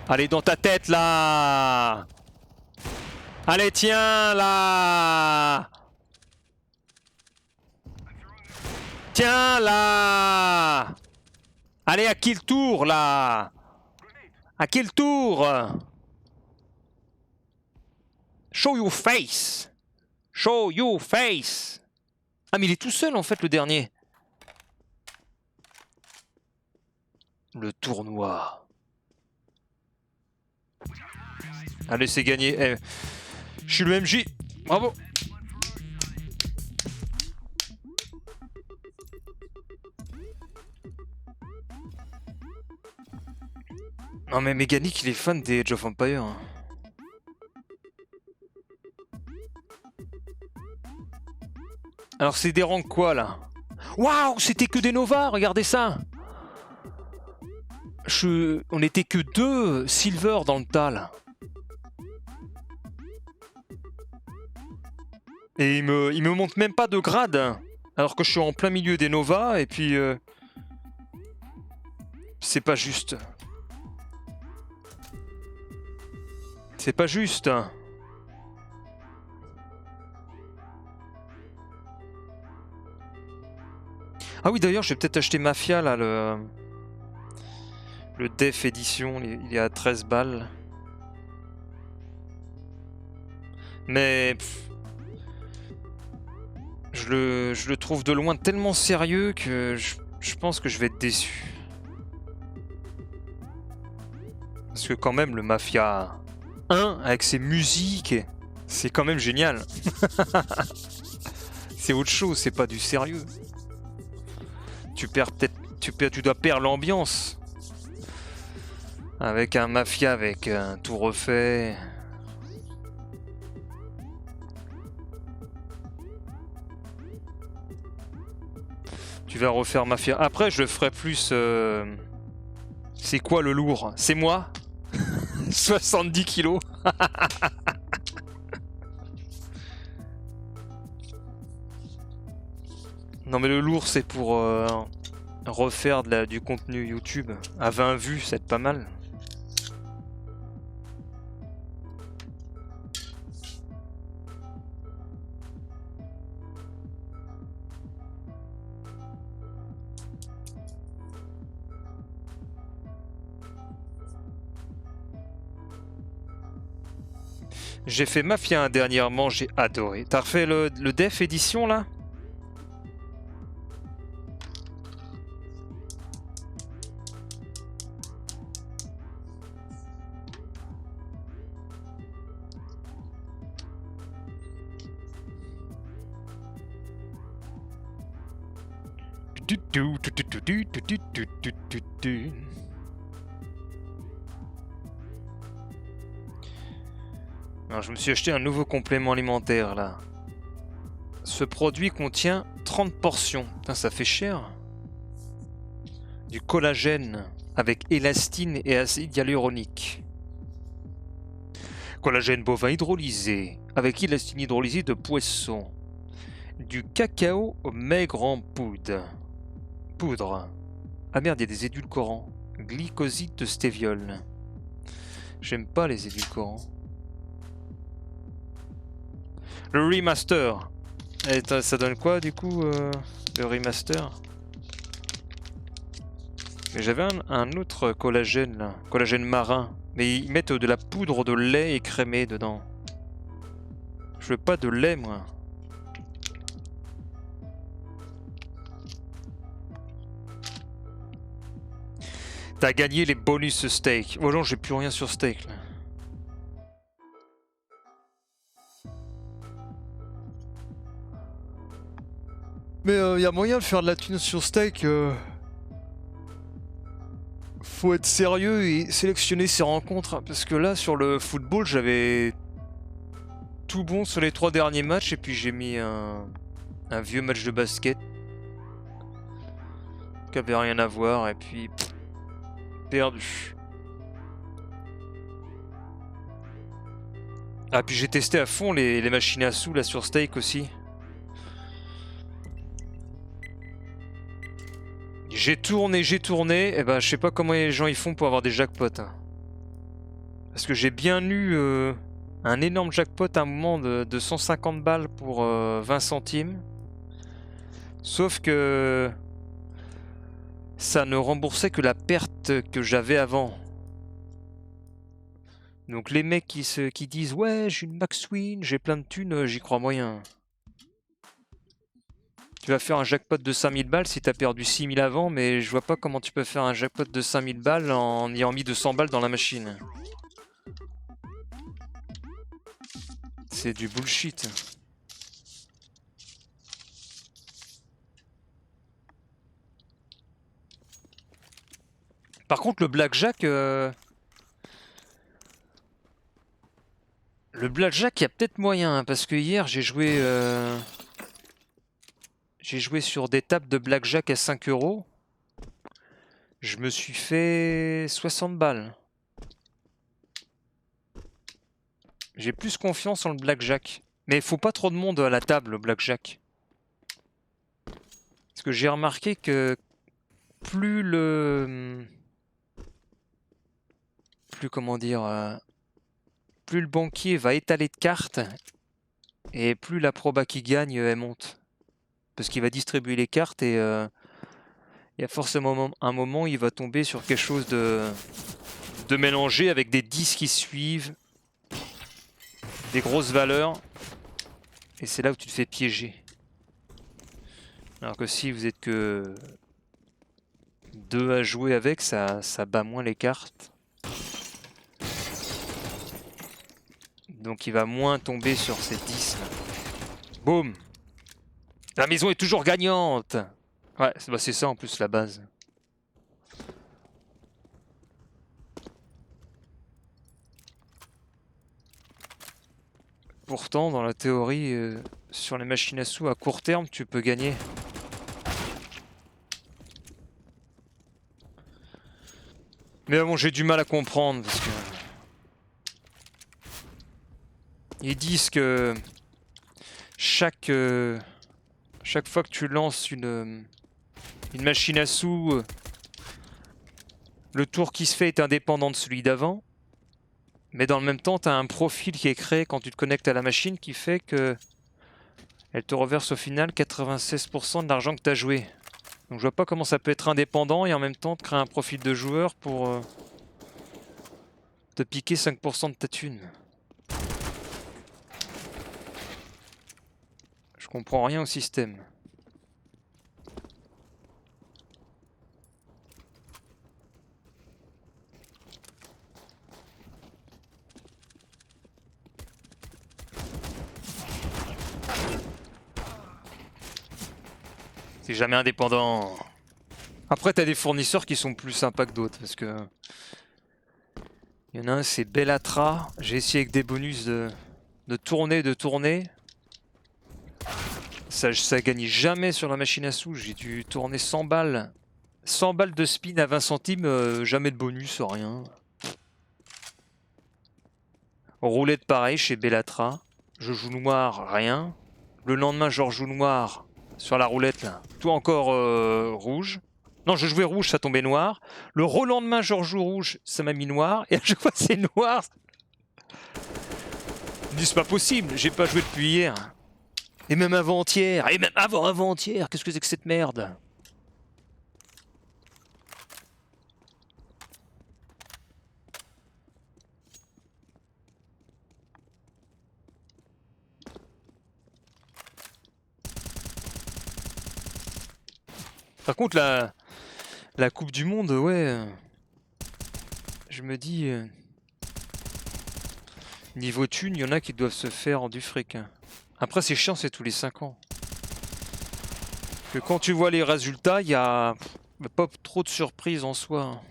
Allez dans ta tête là! Allez, tiens, là! Tiens, là! Allez, à qui le tour, là? À qui le tour? Show your face! Show your face! Ah, mais il est tout seul, en fait, le dernier. Le tournoi. Allez, c'est gagné. Eh, je suis le MJ. Bravo. Non mais Méganique, il est fan des Age of Empires. Hein. Alors c'est des rangs quoi là? Waouh, c'était que des Nova, regardez ça. On était que 2 Silver dans le tas là. Et il me montre même pas de grade. Hein. Alors que je suis en plein milieu des Nova et puis... c'est pas juste. C'est pas juste. Ah oui, d'ailleurs, je vais peut-être acheter Mafia, là, le Def Edition, il est à 13 balles. Mais... je le trouve de loin tellement sérieux que je pense que je vais être déçu. Parce que quand même, le Mafia 1, avec ses musiques, c'est quand même génial. C'est autre chose, c'est pas du sérieux. Tu dois perdre l'ambiance. Avec un Mafia, avec un tout refait. Tu vas refaire Mafia. Après, je le ferai plus... C'est quoi le lourd? C'est moi? 70 kilos. Non mais le lourd c'est pour refaire du contenu YouTube. À 20 vues, c'est pas mal. J'ai fait Mafia 1 dernièrement, j'ai adoré. T'as refait le Def Edition là? Alors, je me suis acheté un nouveau complément alimentaire là. Ce produit contient 30 portions. Putain, ça fait cher. Du collagène avec élastine et acide hyaluronique. Collagène bovin hydrolysé avec élastine hydrolysée de poisson. Du cacao maigre en poudre. Ah merde, il y a des édulcorants. Glycoside de stéviol. J'aime pas les édulcorants. Le remaster. Et ça donne quoi du coup le remaster? Mais j'avais un autre collagène là. Collagène marin. Mais ils mettent de la poudre de lait écrémé dedans. Je veux pas de lait moi. T'as gagné les bonus steak. Oh non, j'ai plus rien sur steak là. Mais y a moyen de faire de la thune sur steak. Faut être sérieux et sélectionner ses rencontres. Parce que là, sur le football, j'avais tout bon sur les 3 derniers matchs. Et puis j'ai mis un vieux match de basket. Qui avait rien à voir. Et puis... perdu. Ah, puis j'ai testé à fond les machines à sous là sur steak aussi. J'ai tourné, et ben je sais pas comment les gens ils font pour avoir des jackpots. Hein. Parce que j'ai bien eu un énorme jackpot à un moment de 150 balles pour 20 centimes. Sauf que ça ne remboursait que la perte que j'avais avant. Donc les mecs qui disent ouais j'ai une max win, j'ai plein de thunes, j'y crois moyen. Tu vas faire un jackpot de 5000 balles si t'as perdu 6000 avant, mais je vois pas comment tu peux faire un jackpot de 5000 balles en ayant mis 200 balles dans la machine. C'est du bullshit. Par contre le blackjack... Le blackjack, il y a peut-être moyen, hein, parce que hier j'ai joué sur des tables de blackjack à 5 €. Je me suis fait 60 balles. J'ai plus confiance en le blackjack. Mais il faut pas trop de monde à la table, le blackjack. Parce que j'ai remarqué que plus comment dire... plus le banquier va étaler de cartes, et plus la proba qui gagne, elle monte. Parce qu'il va distribuer les cartes et il y a forcément un moment où il va tomber sur quelque chose de mélangé avec des 10 qui suivent, des grosses valeurs, et c'est là où tu te fais piéger. Alors que si vous êtes que 2 à jouer avec, ça bat moins les cartes. Donc il va moins tomber sur ces 10. Boum! La maison est toujours gagnante! Ouais, c'est ça en plus la base. Pourtant, dans la théorie, sur les machines à sous à court terme, tu peux gagner. Mais bon, j'ai du mal à comprendre parce que... Ils disent que chaque fois que tu lances une machine à sous, le tour qui se fait est indépendant de celui d'avant. Mais dans le même temps, tu as un profil qui est créé quand tu te connectes à la machine qui fait que elle te reverse au final 96% de l'argent que tu as joué. Donc je vois pas comment ça peut être indépendant et en même temps te créer un profil de joueur pour te piquer 5% de ta thune. Je comprends rien au système. C'est jamais indépendant. Après, t'as des fournisseurs qui sont plus sympas que d'autres parce que... Il y en a un, c'est Bellatra. J'ai essayé avec des bonus de tourner. Ça gagne jamais sur la machine à sous. J'ai dû tourner 100 balles. 100 balles de spin à 20 centimes, jamais de bonus, rien. Roulette pareil chez Bellatra. Je joue noir, rien. Le lendemain, je rejoue noir sur la roulette là. Tout encore rouge. Non, je jouais rouge, ça tombait noir. Le relendemain, je rejoue rouge, ça m'a mis noir. Et à chaque fois, c'est noir. Je me dis, c'est pas possible, j'ai pas joué depuis hier. Et même avant-hier. Et même avant-avant-hier. Qu'est-ce que c'est que cette merde? Par contre, la Coupe du Monde, ouais. Je me dis... niveau thune, il y en a qui doivent se faire en du fric. Après, c'est chiant, c'est tous les 5 ans. Que quand tu vois les résultats, il y a pas trop de surprises en soi.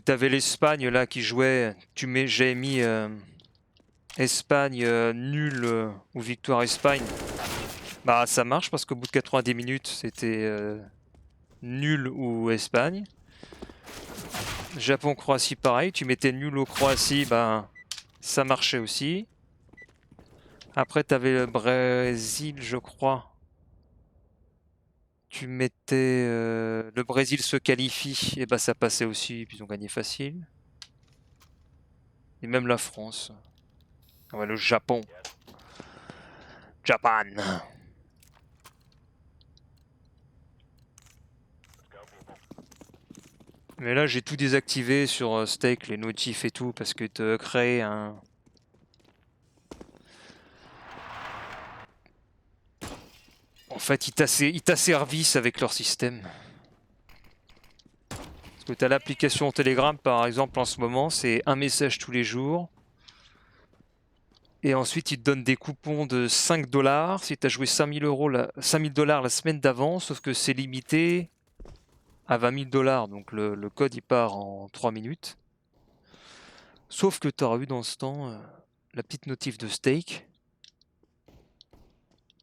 T'avais l'Espagne là qui jouait. J'avais mis Espagne nul ou victoire Espagne. Bah ça marche parce qu'au bout de 90 minutes c'était nul ou Espagne. Japon-Croatie pareil, tu mettais nul au Croatie, bah ça marchait aussi. Après t'avais le Brésil je crois. Tu mettais le Brésil se qualifie, et bah ça passait aussi, puis ils ont gagné facile. Et même la France. Ah ouais, le Japon. Japan. Mais là, j'ai tout désactivé sur Stake, les notifs et tout, parce que te créer un... En fait, ils t'asservissent avec leur système. Parce que tu as l'application Telegram, par exemple, en ce moment, c'est un message tous les jours. Et ensuite, ils te donnent des coupons de 5 $. Si tu as joué 5000 $ la semaine d'avant, sauf que c'est limité à 20 000 $. Donc le code, il part en 3 minutes. Sauf que tu auras eu dans ce temps la petite notif de Stake.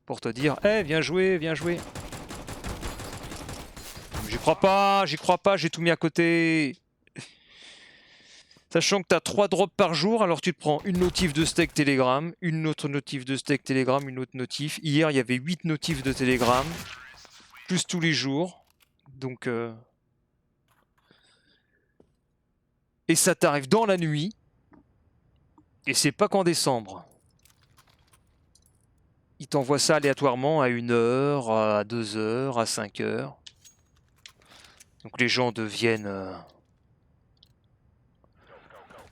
Pour te dire, eh, viens jouer, viens jouer. J'y crois pas, j'ai tout mis à côté. Sachant que tu as 3 drops par jour, alors tu te prends une notif de Stake Telegram, une autre notif de Stake Telegram, une autre notif. Hier, il y avait 8 notifs de Telegram, plus tous les jours. Donc... Et ça t'arrive dans la nuit. Et c'est pas qu'en décembre. Ils t'envoient ça aléatoirement à 1h, à 2h, à 5h. Donc les gens deviennent...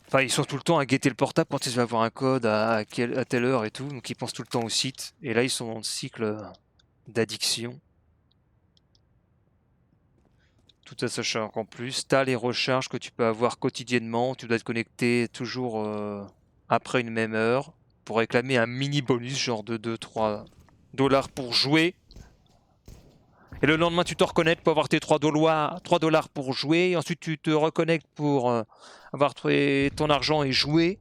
Enfin, ils sont tout le temps à guetter le portable quand ils vont avoir un code à telle heure et tout. Donc ils pensent tout le temps au site. Et là, ils sont dans le cycle d'addiction. Tout à sachant qu'en plus, tu as les recharges que tu peux avoir quotidiennement. Tu dois te connecter toujours après une même heure pour réclamer un mini bonus, genre de 2-3 $ pour jouer. Et le lendemain, tu te reconnectes pour avoir tes 3 $ pour jouer. Et ensuite, tu te reconnectes pour avoir ton argent et jouer.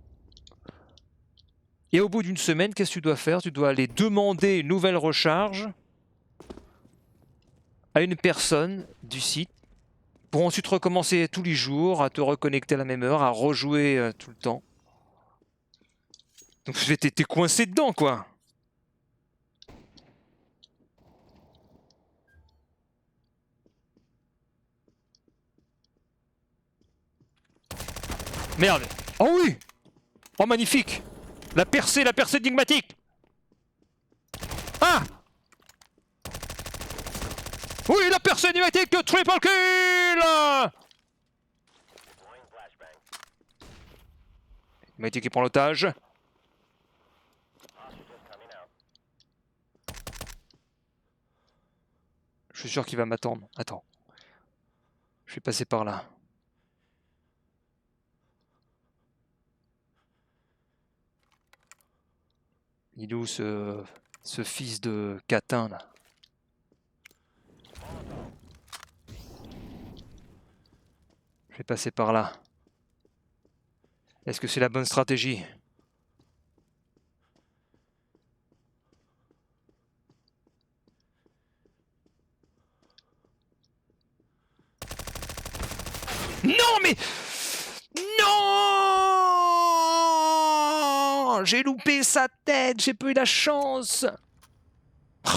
Et au bout d'une semaine, qu'est-ce que tu dois faire? Tu dois aller demander une nouvelle recharge à une personne du site pour ensuite recommencer tous les jours à te reconnecter à la même heure, à rejouer tout le temps. Donc t'es coincé dedans, quoi. Merde. Oh oui. Oh, magnifique. La percée énigmatique. Ah. Oui, la percée énigmatique, triple kill. Énigmatique qui prend l'otage. Je suis sûr qu'il va m'attendre. Attends. Je vais passer par là. Il est où ce fils de catin là? Je vais passer par là. Est-ce que c'est la bonne stratégie? Non mais... Non! J'ai loupé sa tête, j'ai pas eu la chance.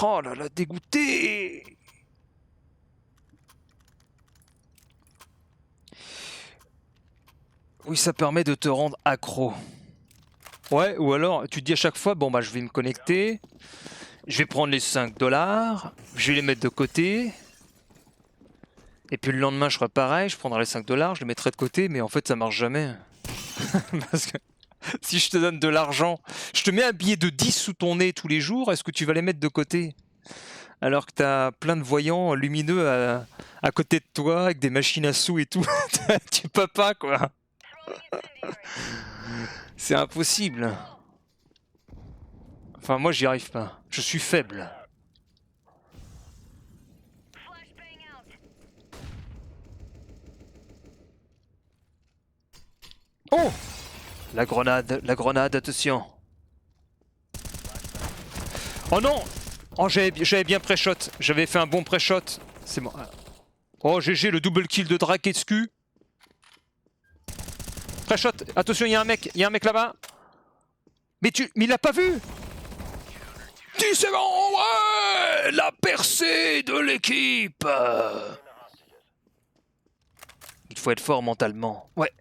Oh là là, dégoûté. Oui, ça permet de te rendre accro. Ouais, ou alors tu te dis à chaque fois, bon bah je vais me connecter, je vais prendre les 5 $, je vais les mettre de côté. Et puis le lendemain je ferai pareil, je prendrai les 5 $, je les mettrai de côté, mais en fait ça marche jamais. Parce que si je te donne de l'argent, je te mets un billet de 10 sous ton nez tous les jours, est-ce que tu vas les mettre de côté? Alors que t'as plein de voyants lumineux à côté de toi, avec des machines à sous et tout. Tu peux pas, quoi. C'est impossible. Enfin, moi, j'y arrive pas. Je suis faible. Oh! La grenade, attention. Oh non! Oh, j'avais bien pré-shot. J'avais fait un bon pré-shot. C'est bon. Oh, GG, le double kill de Draketsku. Pré-shot. Attention, il y a un mec là-bas. Mais il l'a pas vu! 10 secondes, ouais! La percée de l'équipe! Il faut être fort mentalement. Ouais.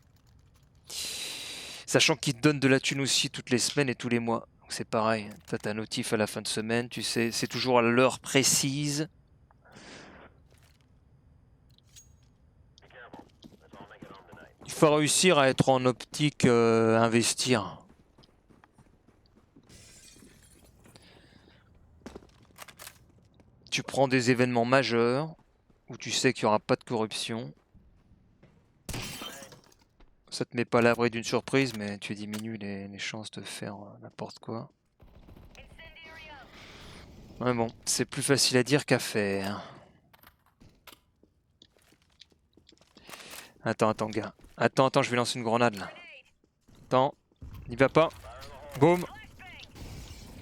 Sachant qu'ils te donnent de la thune aussi toutes les semaines et tous les mois. C'est pareil, t'as ta notif à la fin de semaine, tu sais, c'est toujours à l'heure précise. Il faut réussir à être en optique investir. Tu prends des événements majeurs où tu sais qu'il n'y aura pas de corruption. Ça te met pas à l'abri d'une surprise, mais tu diminues les chances de faire n'importe quoi. Ouais bon, c'est plus facile à dire qu'à faire. Attends, gars. Attends, je vais lancer une grenade là. Attends, n'y va pas. Boum.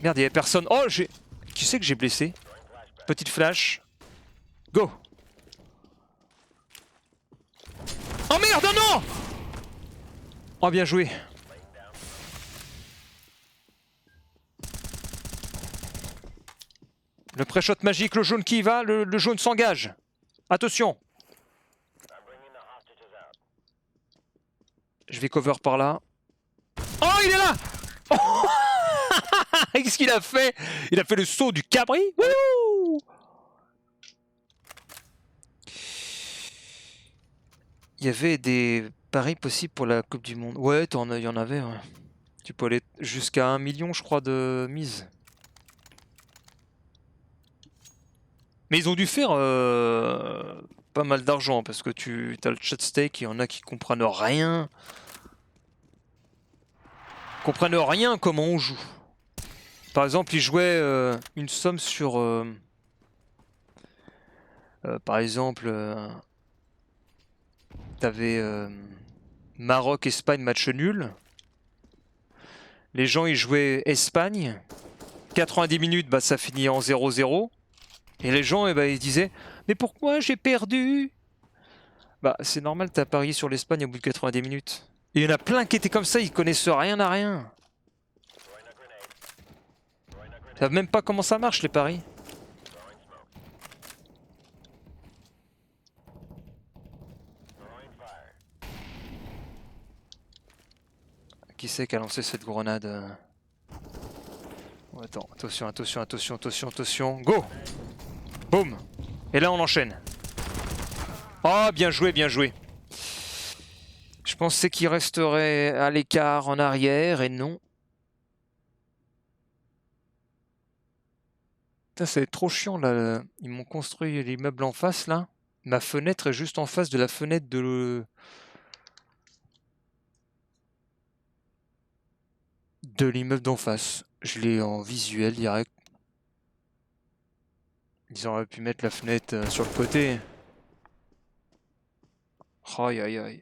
Merde, il y avait personne. Oh, j'ai... Qui c'est que j'ai blessé? Petite flash. Go. Oh merde, non! Oh, bien joué. Le pré-shot magique, le jaune qui y va, le jaune s'engage. Attention. Je vais cover par là. Oh, il est là! Oh qu'est-ce qu'il a fait? Il a fait le saut du cabri. Wouhou! Il y avait des paris possibles pour la Coupe du Monde. Ouais, il y en avait. Ouais. Tu peux aller jusqu'à 1 million, je crois, de mise. Mais ils ont dû faire pas mal d'argent parce que tu as le chat stake, il y en a qui comprennent rien. Comprennent rien comment on joue. Par exemple, ils jouaient une somme sur... par exemple, t'avais Maroc-Espagne match nul. Les gens ils jouaient Espagne. 90 minutes, bah, ça finit en 0-0. Et les gens ils disaient « Mais pourquoi j'ai perdu ?» Bah c'est normal, t'as parié sur l'Espagne au bout de 90 minutes. Et il y en a plein qui étaient comme ça, ils connaissent rien à rien. Ils savent même pas comment ça marche les paris. Qui c'est qui a lancé cette grenade? Oh, attends, attention. Go! Boum! Et là on enchaîne. Oh, bien joué. Je pensais qu'il resterait à l'écart en arrière et non. Putain, ça va être trop chiant là. Ils m'ont construit l'immeuble en face là. Ma fenêtre est juste en face de la fenêtre de l'immeuble d'en face. Je l'ai en visuel direct. Ils auraient pu mettre la fenêtre sur le côté. Aïe.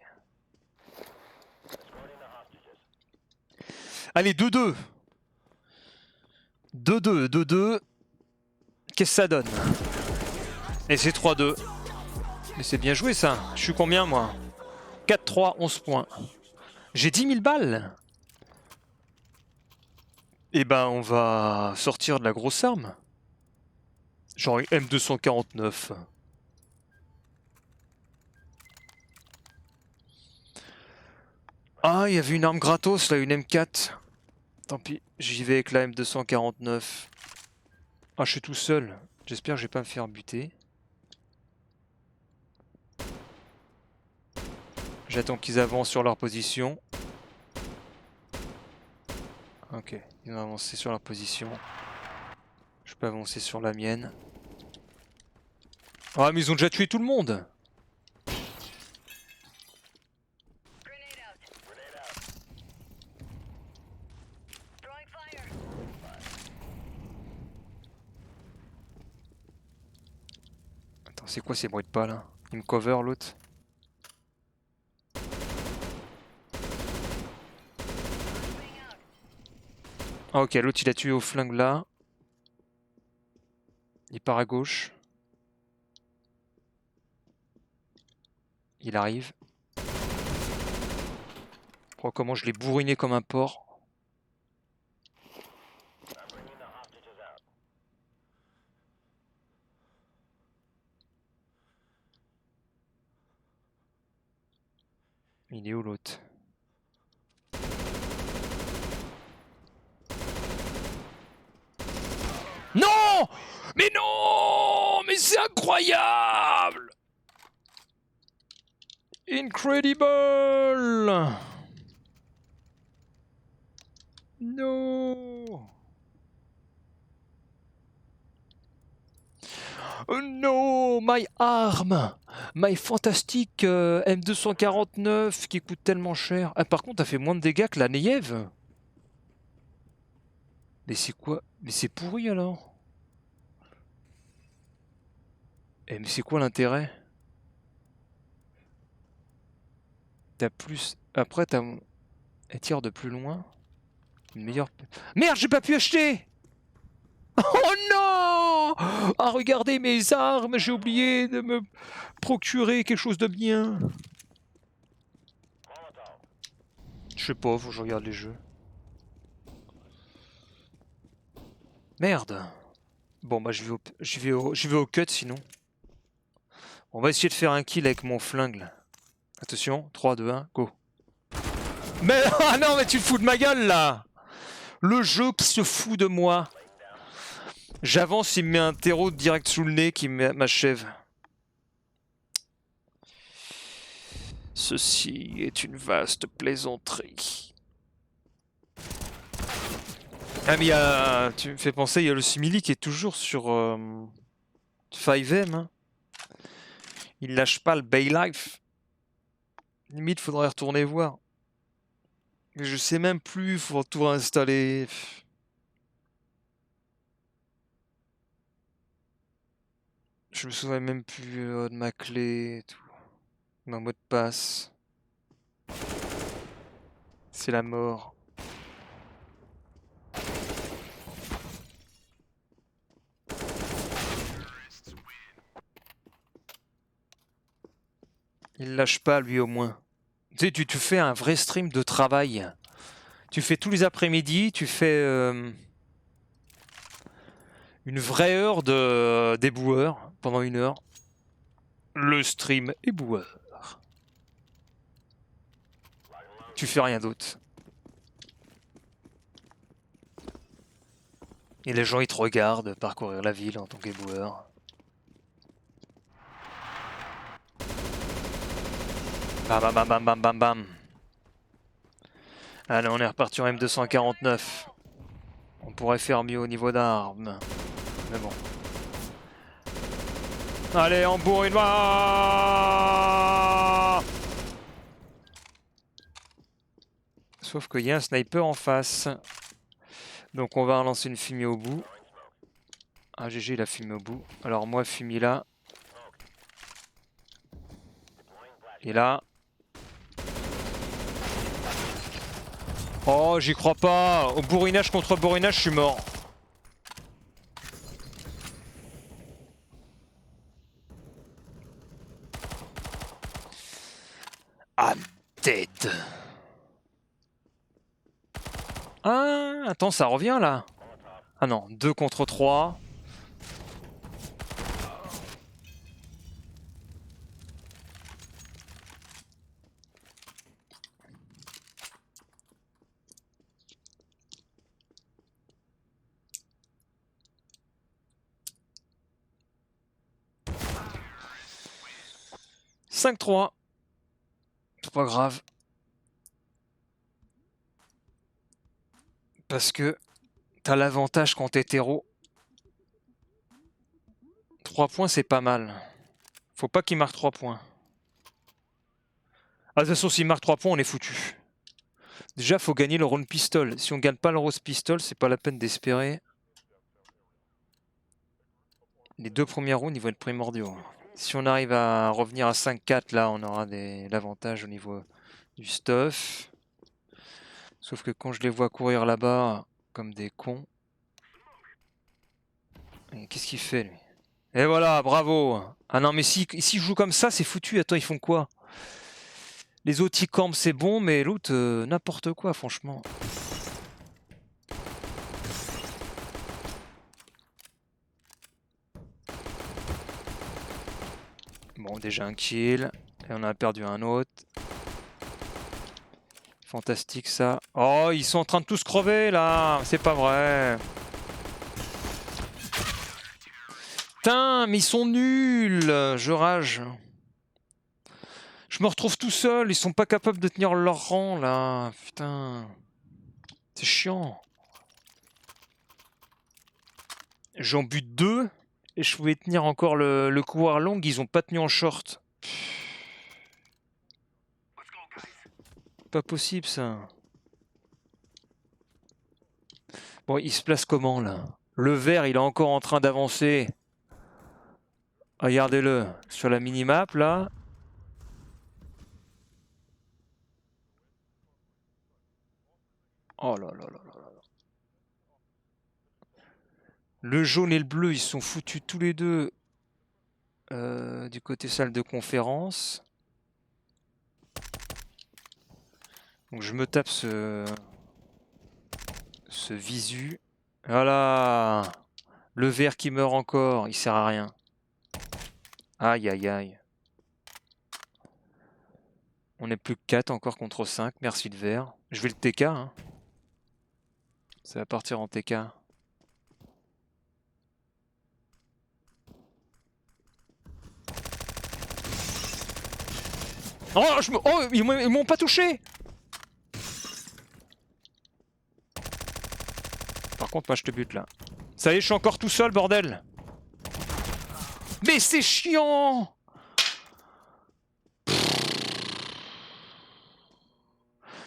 Allez, 2-2. 2-2. Qu'est-ce que ça donne? Et c'est 3-2. Mais c'est bien joué ça. Je suis combien moi? 4-3, 11 points. J'ai 10 000 balles. Et ben on va sortir de la grosse arme. Genre une M249. Ah, il y avait une arme gratos là, une M4. Tant pis, j'y vais avec la M249. Ah, je suis tout seul. J'espère que je vais pas me faire buter. J'attends qu'ils avancent sur leur position. Ok, ils ont avancé sur leur position. Je peux avancer sur la mienne. Ah, mais ils ont déjà tué tout le monde! Attends, c'est quoi ces bruits de pas là? Il me cover l'autre? Ah ok, l'autre il a tué au flingue là. Il part à gauche. Il arrive. Oh, comment je l'ai bourriné comme un porc. Il est où l'autre? non! Mais non! Mais c'est incroyable! Incredible! No! Oh no! My arm! My fantastique M249 qui coûte tellement cher. Ah, par contre, t'as fait moins de dégâts que la Nièvre. Mais c'est quoi? Mais c'est pourri alors? Eh, mais c'est quoi l'intérêt? T'as plus. Après, t'as. Elle tire de plus loin. Une meilleure. Merde, j'ai pas pu acheter! Oh non! Ah, regardez mes armes, j'ai oublié de me procurer quelque chose de bien. Je sais pas, faut que je regarde les jeux. Merde. Bon bah je vais au cut sinon. On va essayer de faire un kill avec mon flingue là. Attention, 3, 2, 1, go. Mais ah non mais tu te fous de ma gueule là! Le jeu qui se fout de moi. J'avance, il me met un terreau direct sous le nez qui m'achève. Ceci est une vaste plaisanterie. Ah mais tu me fais penser, il y a le simili qui est toujours sur 5M. Hein. Il lâche pas le Baylife. Limite, faudrait retourner voir. Mais je sais même plus, faut tout réinstaller. Je me souviens même plus de ma clé et tout. Mon mot de passe. C'est la mort. Il lâche pas lui au moins. Tu sais, tu fais un vrai stream de travail. Tu fais tous les après-midi, tu fais une vraie heure de d'éboueur pendant 1 heure. Le stream éboueur. Tu fais rien d'autre. Et les gens ils te regardent parcourir la ville en tant qu'éboueur. Bam bam bam bam bam bam bam. Allez, on est reparti en M249. On pourrait faire mieux au niveau d'armes. Mais bon. Allez, on bourre une main. Sauf qu'il y a un sniper en face. Donc on va lancer une fumée au bout. Ah, GG, il a fumé au bout. Alors moi, fumée là. Et là. Oh, j'y crois pas. Au bourrinage contre bourrinage, je suis mort. I'm dead. Ah, attends, ça revient là. Ah non, 2 contre 3. « 5-3. C'est pas grave. Parce que t'as l'avantage quand t'es terreau. 3 points, c'est pas mal. Faut pas qu'il marque 3 points. Ah, de toute façon, s'il marque 3 points, on est foutu. Déjà, faut gagner le round pistol. Si on gagne pas le rose pistol, c'est pas la peine d'espérer. Les 2 premiers rounds, ils vont être primordiaux. Si on arrive à revenir à 5-4, là, on aura l'avantage au niveau du stuff. Sauf que quand je les vois courir là-bas comme des cons... Qu'est-ce qu'il fait, lui? Et voilà, bravo! Ah non, mais s'ils jouent comme ça, c'est foutu. Attends, ils font quoi? Les autres, ils campent, c'est bon, mais l'autre, n'importe quoi, franchement. Bon, déjà un kill. Et on a perdu un autre. Fantastique, ça. Oh, ils sont en train de tous crever, là! C'est pas vrai! Putain, mais ils sont nuls. Je rage. Je me retrouve tout seul, ils sont pas capables de tenir leur rang là. Putain. C'est chiant. J'en bute 2 et je pouvais tenir encore le couloir long, ils ont pas tenu en short. Pas possible ça. Bon, il se place comment là? Le vert, il est encore en train d'avancer. Regardez-le sur la minimap là. Oh là là là là là. Le jaune et le bleu, ils sont foutus tous les deux du côté salle de conférence. Donc je me tape ce visu. Voilà. Le vert qui meurt encore, il sert à rien. Aïe aïe aïe. On est plus que 4 encore contre 5. Merci le vert. Je vais le TK. Hein. Ça va partir en TK. Oh, ils m'ont pas touché. Par contre, moi je te bute là. Ça y est, je suis encore tout seul, bordel. Mais c'est chiant.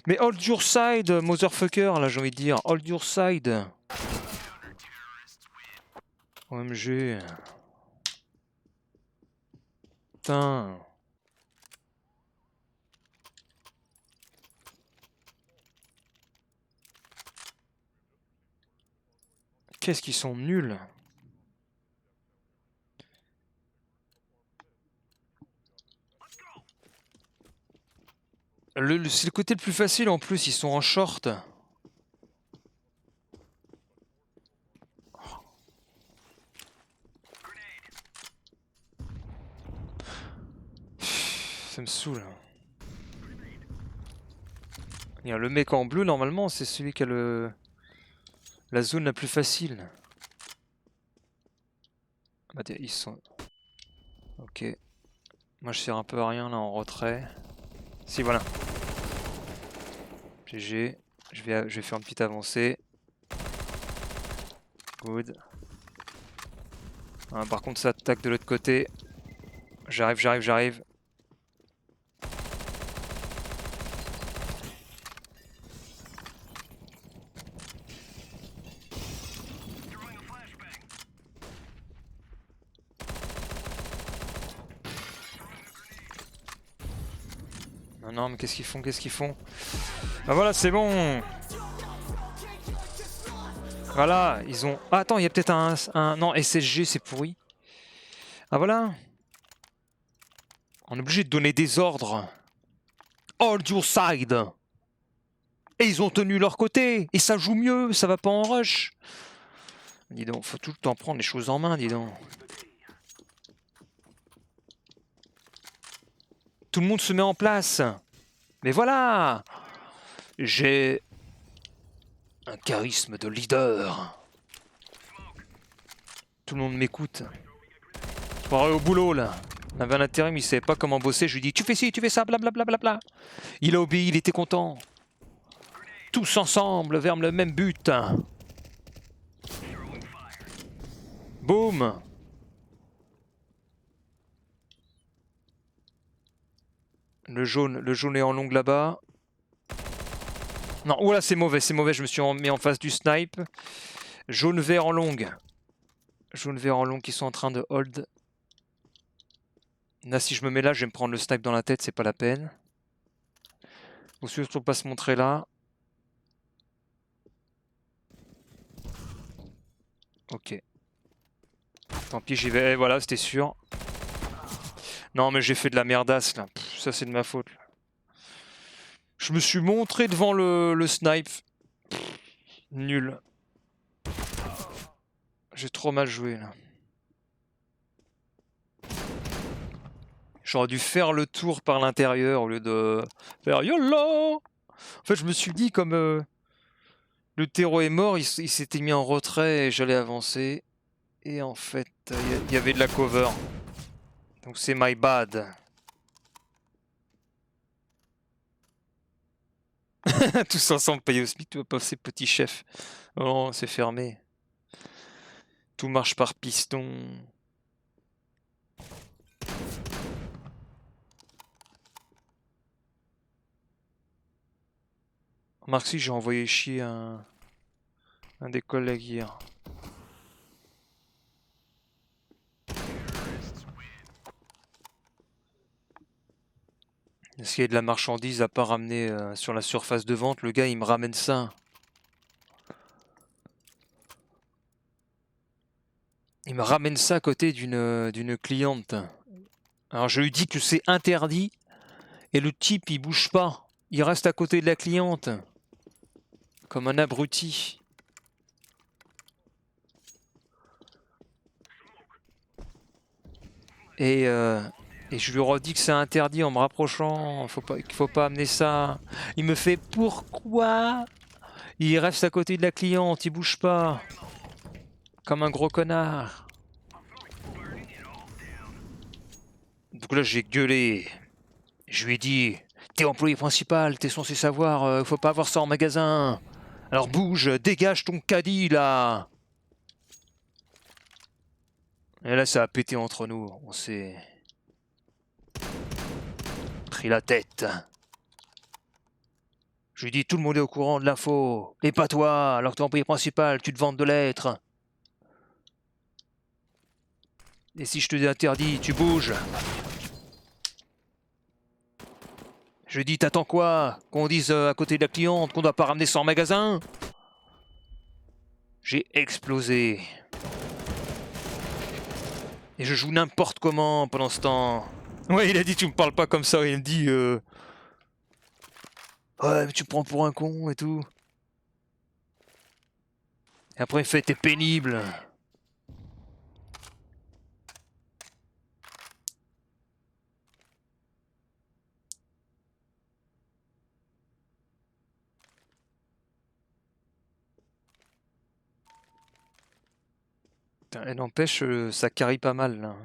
Mais hold your side, motherfucker, là j'ai envie de dire. Hold your side. OMG. Putain. Qu'est-ce qu'ils sont nuls. C'est le côté le plus facile en plus, ils sont en short. Ça me saoule. Le mec en bleu, normalement, c'est celui qui a la zone la plus facile. Bah, ils sont... Ok. Moi, je sers un peu à rien, là, en retrait. Si, voilà. GG. Je vais faire une petite avancée. Good. Ah, par contre, ça attaque de l'autre côté. J'arrive. Non, mais qu'est-ce qu'ils font? Ah voilà, c'est bon. Voilà, ils ont... Ah, attends, il y a peut-être un... Non, SSG, c'est pourri. Ah voilà. On est obligé de donner des ordres. Hold your side. Et ils ont tenu leur côté. Et ça joue mieux, ça va pas en rush. Dis donc, faut tout le temps prendre les choses en main, dis donc. Tout le monde se met en place. Mais voilà. J'ai un charisme de leader. Tout le monde m'écoute. Faut aller au boulot là. On avait un intérim, il savait pas comment bosser. Je lui dis tu fais ci, tu fais ça, blablabla. Bla, bla, bla. Il a obéi, il était content. Tous ensemble vers le même but. Boum. Le jaune est en longue là-bas. Non, oula, c'est mauvais, je me suis mis en face du snipe. Jaune-vert en longue. Jaune-vert en longue qui sont en train de hold. Là, si je me mets là, je vais me prendre le snipe dans la tête, c'est pas la peine. Faut surtout pas se montrer là. Ok. Tant pis, j'y vais. Voilà, c'était sûr. Non, mais j'ai fait de la merdasse là. Pff, ça, c'est de ma faute. Là. Je me suis montré devant le snipe. Pff, nul. J'ai trop mal joué là. J'aurais dû faire le tour par l'intérieur au lieu de faire YOLO. En fait, je me suis dit comme le terreau est mort, il s'était mis en retrait et j'allais avancer. Et en fait, il y avait de la cover. Donc c'est my bad. Tous ensemble payés au SMIC, tu vois pas ces petits chefs. Oh, c'est fermé. Tout marche par piston. Remarque si j'ai envoyé chier un des collègues hier. Est-ce qu'il y a de la marchandise à pas ramener sur la surface de vente? Le gars il me ramène ça. Il me ramène ça à côté d'une cliente. Alors je lui dis que c'est interdit. Et le type il bouge pas. Il reste à côté de la cliente. Comme un abruti. Et je lui redis que c'est interdit en me rapprochant. Qu'il faut pas amener ça. Il me fait pourquoi? Il reste à côté de la cliente, il bouge pas. Comme un gros connard. Donc là j'ai gueulé. Je lui ai dit, t'es employé principal, t'es censé savoir, faut pas avoir ça en magasin. Alors bouge, dégage ton caddie là. Et là ça a pété entre nous, on s'est pris la tête. Je lui ai dit, tout le monde est au courant de l'info. Et pas toi, alors que t'es employé principal, tu te vantes de l'être. Et si je te dis interdit, tu bouges. Je lui dis, t'attends quoi? Qu'on dise à côté de la cliente qu'on doit pas ramener ça en magasin? J'ai explosé. Et je joue n'importe comment pendant ce temps. Ouais, il a dit, tu me parles pas comme ça. Il me dit, ouais, mais tu me prends pour un con et tout. Et après, il fait, t'es pénible. Et n'empêche, ça carry pas mal là.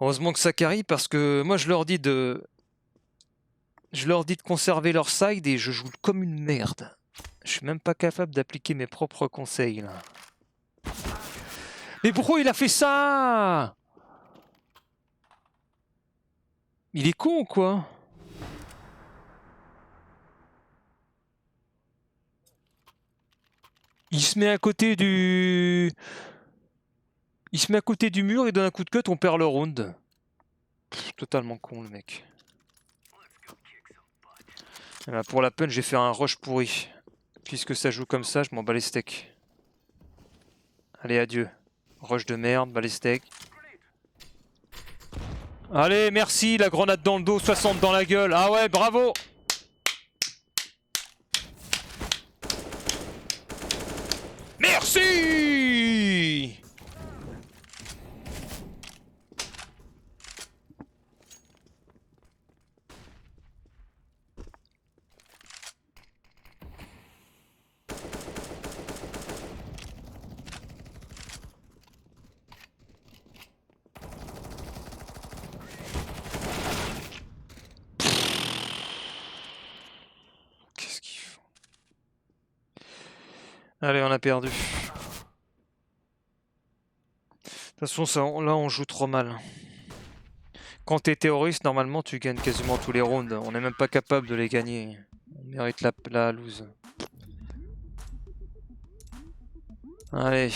Heureusement que ça carry parce que moi je leur dis de conserver leur side et je joue comme une merde. Je suis même pas capable d'appliquer mes propres conseils là. Mais pourquoi il a fait ça? Il est con quoi? Il se met à côté du... Il se met à côté du mur et donne un coup de cut, on perd le round. Pff, totalement con le mec. Là, pour la peine, j'ai fait un rush pourri. Puisque ça joue comme ça, je m'en bats les steaks. Allez, adieu. Rush de merde, bats les steaks. Allez, merci, la grenade dans le dos, 60 dans la gueule. Ah ouais, bravo! Merci! Qu'est-ce qu'ils font? Allez, on a perdu. De toute façon, ça, là, on joue trop mal. Quand t'es terroriste, normalement, tu gagnes quasiment tous les rounds. On n'est même pas capable de les gagner. On mérite la lose. Allez.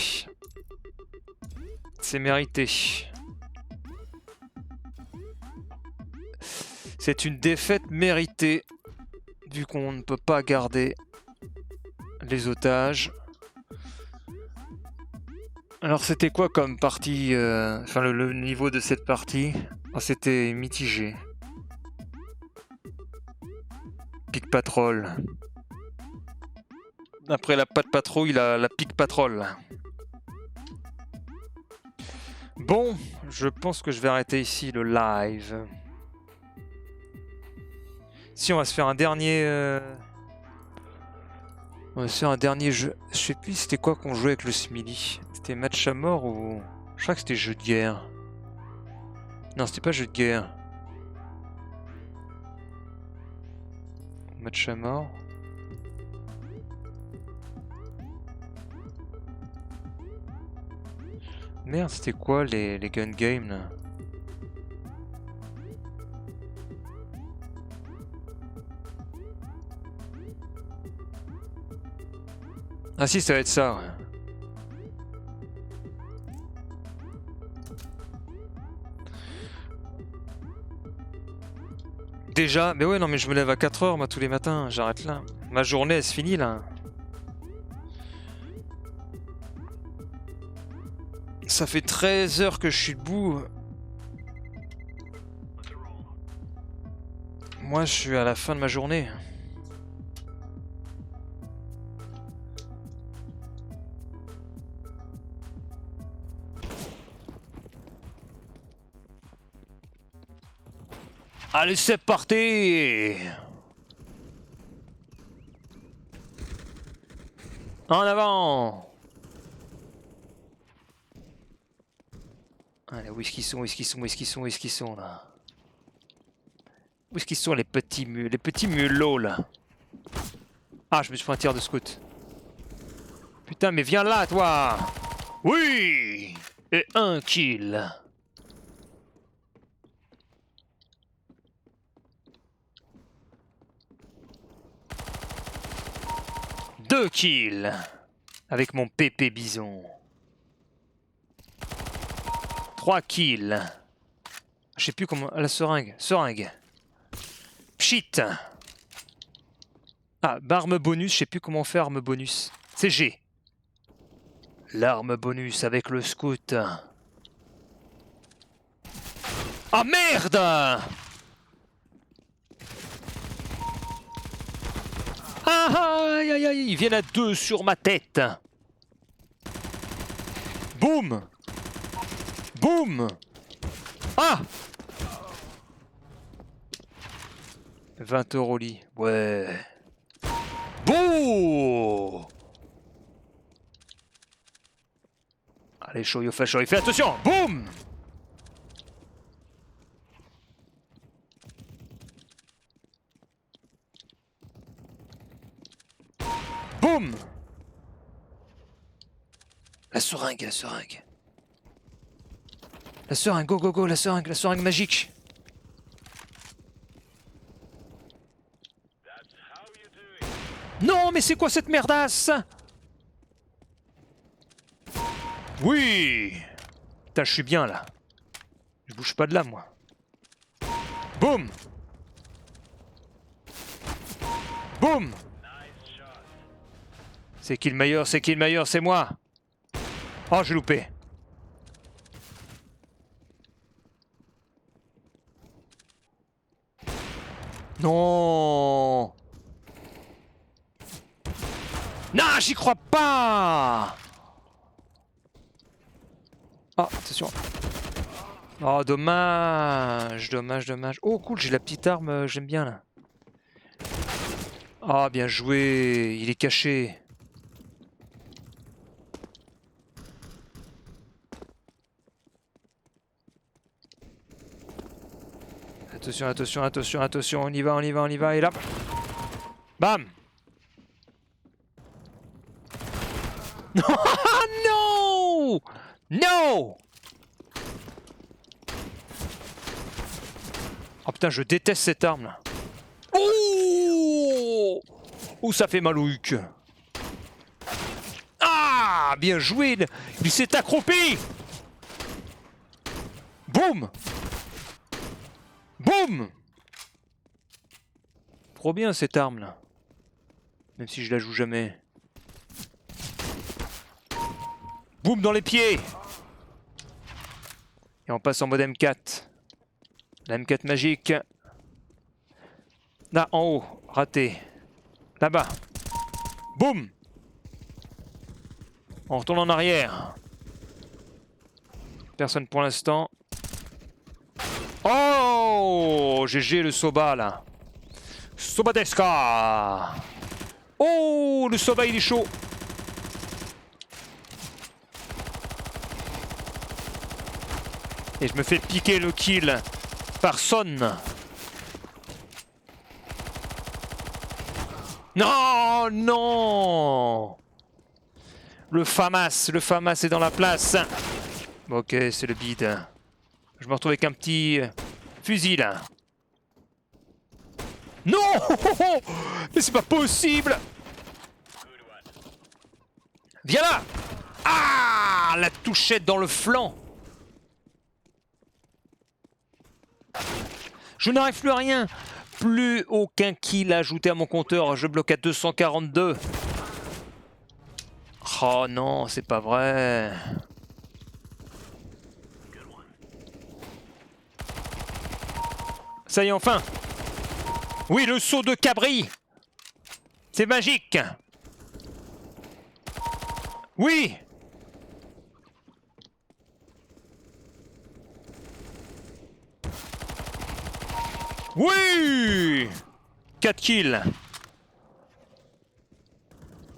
C'est mérité. C'est une défaite méritée. Vu qu'on ne peut pas garder les otages. Alors c'était quoi comme partie, enfin le niveau de cette partie? Oh, c'était mitigé. Pick Patrol. Après la patte patrouille, la Pick Patrol. Bon, je pense que je vais arrêter ici le live. Si on va se faire un dernier On va se faire un dernier jeu. Je sais plus c'était quoi qu'on jouait avec le Smiley. C'était match à mort ou... Je crois que c'était jeu de guerre. Non, c'était pas jeu de guerre. Match à mort. Merde, c'était quoi les gun games là? Ah si, ça va être ça, ouais. Déjà, mais ouais, non, mais je me lève à 4 h moi tous les matins, j'arrête là. Ma journée, elle se finit là. Ça fait 13 heures que je suis debout. Moi, je suis à la fin de ma journée. Allez, c'est parti! En avant! Allez, où est-ce qu'ils sont, où est-ce qu'ils sont, où est-ce qu'ils sont, où est-ce qu'ils sont là? Où est-ce qu'ils sont les petits mulots là? Ah, je me suis pris un tir de scout. Putain, mais viens là, toi! Oui! Et un kill. Deux kills. Avec mon pépé bison. 3 kills. Je sais plus comment... La seringue. Seringue. Pchit. Ah, arme bonus. Je sais plus comment faire arme bonus. C'est G. L'arme bonus avec le scout. Ah merde! Aïe aïe aïe, ils viennent à 2 sur ma tête. Boum! Boum! Ah! 20 € lit. Ouais. Bouh! Allez, chaud, fais attention! Boum! Boum! La seringue, la seringue. La seringue, go, go, go, la seringue magique. Non, mais c'est quoi cette merdasse? Oui! Putain, je suis bien là. Je bouge pas de là, moi. Boum! Boum! C'est qui le meilleur? C'est qui le meilleur? C'est moi! Oh, j'ai loupé. Non! Non, j'y crois pas! Oh, attention. Oh, dommage, dommage, dommage. Oh, cool, j'ai la petite arme, j'aime bien là. Ah, bien joué, il est caché. Attention, attention, attention, attention, on y va, on y va, on y va, et là... Bam! Non! Non! Oh putain, je déteste cette arme là. Oh! Ouh, ça fait mal au huc. Ah! Bien joué! Il s'est accroupi! Boum! Boum! Trop bien cette arme là. Même si je la joue jamais. Boum dans les pieds! Et on passe en mode M4. La M4 magique. Là, en haut. Raté. Là-bas. Boum! On retourne en arrière. Personne pour l'instant. Oh! GG le Soba là. Sobadeska! Oh, le Sova il est chaud. Et je me fais piquer le kill par Son. Non, non. Le Famas est dans la place. Ok, c'est le bide. Je me retrouve avec un petit fusil là. Non. Mais c'est pas possible. Viens là. Ah, la touchette dans le flanc. Je n'arrive plus à rien. Plus aucun kill ajouté à mon compteur. Je bloque à 242. Oh non, c'est pas vrai. Ça y est, enfin. Oui, le saut de Cabri. C'est magique. Oui. Oui. 4 kills.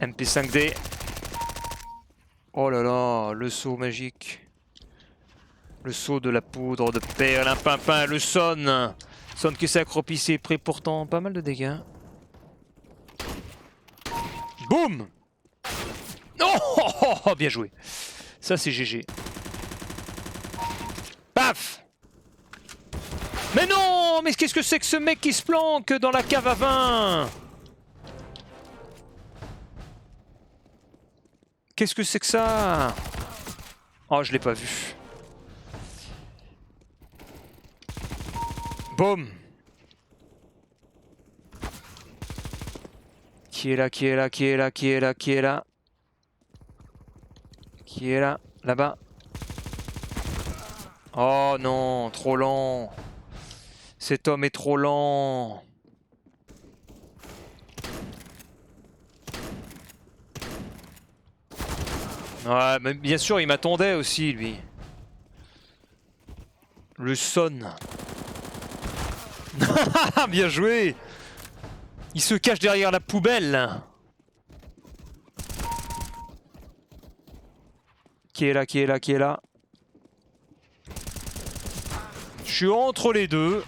MP5D. Oh là là, le saut magique. Le saut de la poudre de perlimpinpin, le Son. Son qui s'est accroupissé, pris pourtant pas mal de dégâts. Boum. Oh, bien joué. Ça c'est GG. Paf. Mais non. Mais qu'est-ce que c'est que ce mec qui se planque dans la cave à vin? Qu'est-ce que c'est que ça? Oh, je l'ai pas vu. Boum. Qui est là? Qui est là? Qui est là? Qui est là? Qui est là? Qui est là? Là-bas. Oh non, trop lent. Cet homme est trop lent. Ouais, mais bien sûr, il m'attendait aussi, lui. Le Son. Bien joué. Il se cache derrière la poubelle. Qui est là? Qui est là? Qui est là? Je suis entre les deux.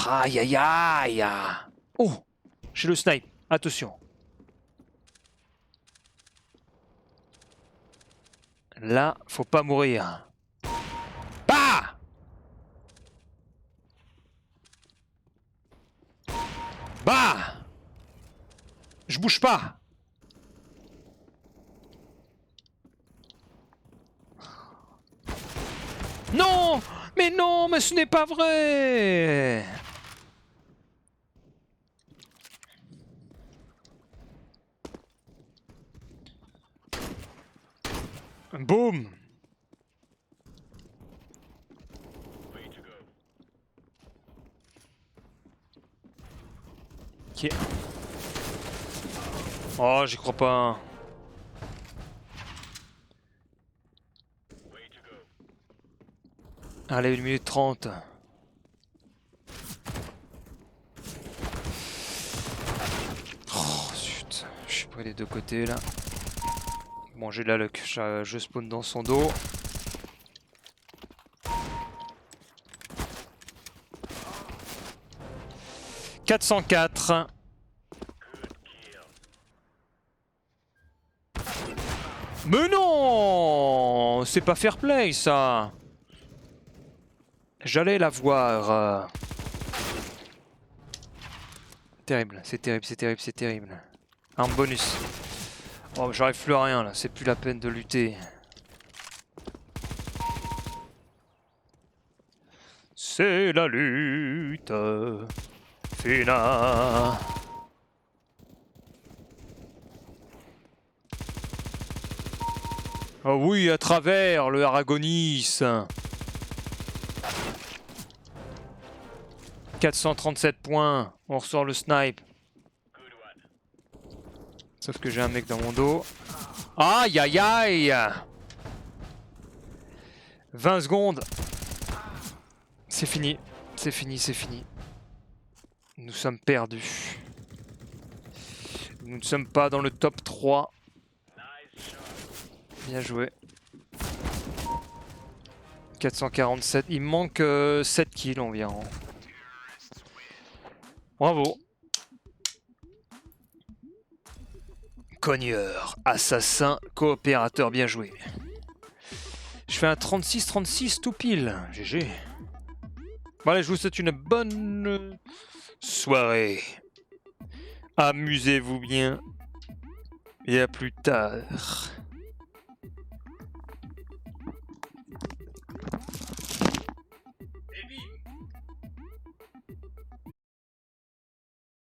Aïe aïe aïe. Oh, j'ai le snipe. Attention. Là, faut pas mourir. Bah! Bah! Je bouge pas. Non! Mais non, mais ce n'est pas vrai! Boum! Qui est... Oh, j'y crois pas. Allez, 1 minute 30. Oh, zut. Je suis pris des deux côtés, là. Bon, j'ai de la luck. Je spawn dans son dos. « 404. » Mais non! C'est pas fair play, ça! J'allais la voir. Terrible, c'est terrible, c'est terrible, c'est terrible. Arme bonus. Oh, j'arrive plus à rien, là. C'est plus la peine de lutter. C'est la lutte finale. Oh oui, à travers le Aragonis. 437 points. On ressort le snipe. Sauf que j'ai un mec dans mon dos. Aïe aïe aïe. 20 secondes. C'est fini. C'est fini, c'est fini. Nous sommes perdus. Nous ne sommes pas dans le top 3. Bien joué. 447. Il me manque 7 kills environ. Bravo. Cogneur, assassin, coopérateur, bien joué. Je fais un 36-36 tout pile. GG. Bon allez, je vous souhaite une bonne soirée. Amusez-vous bien. Et à plus tard.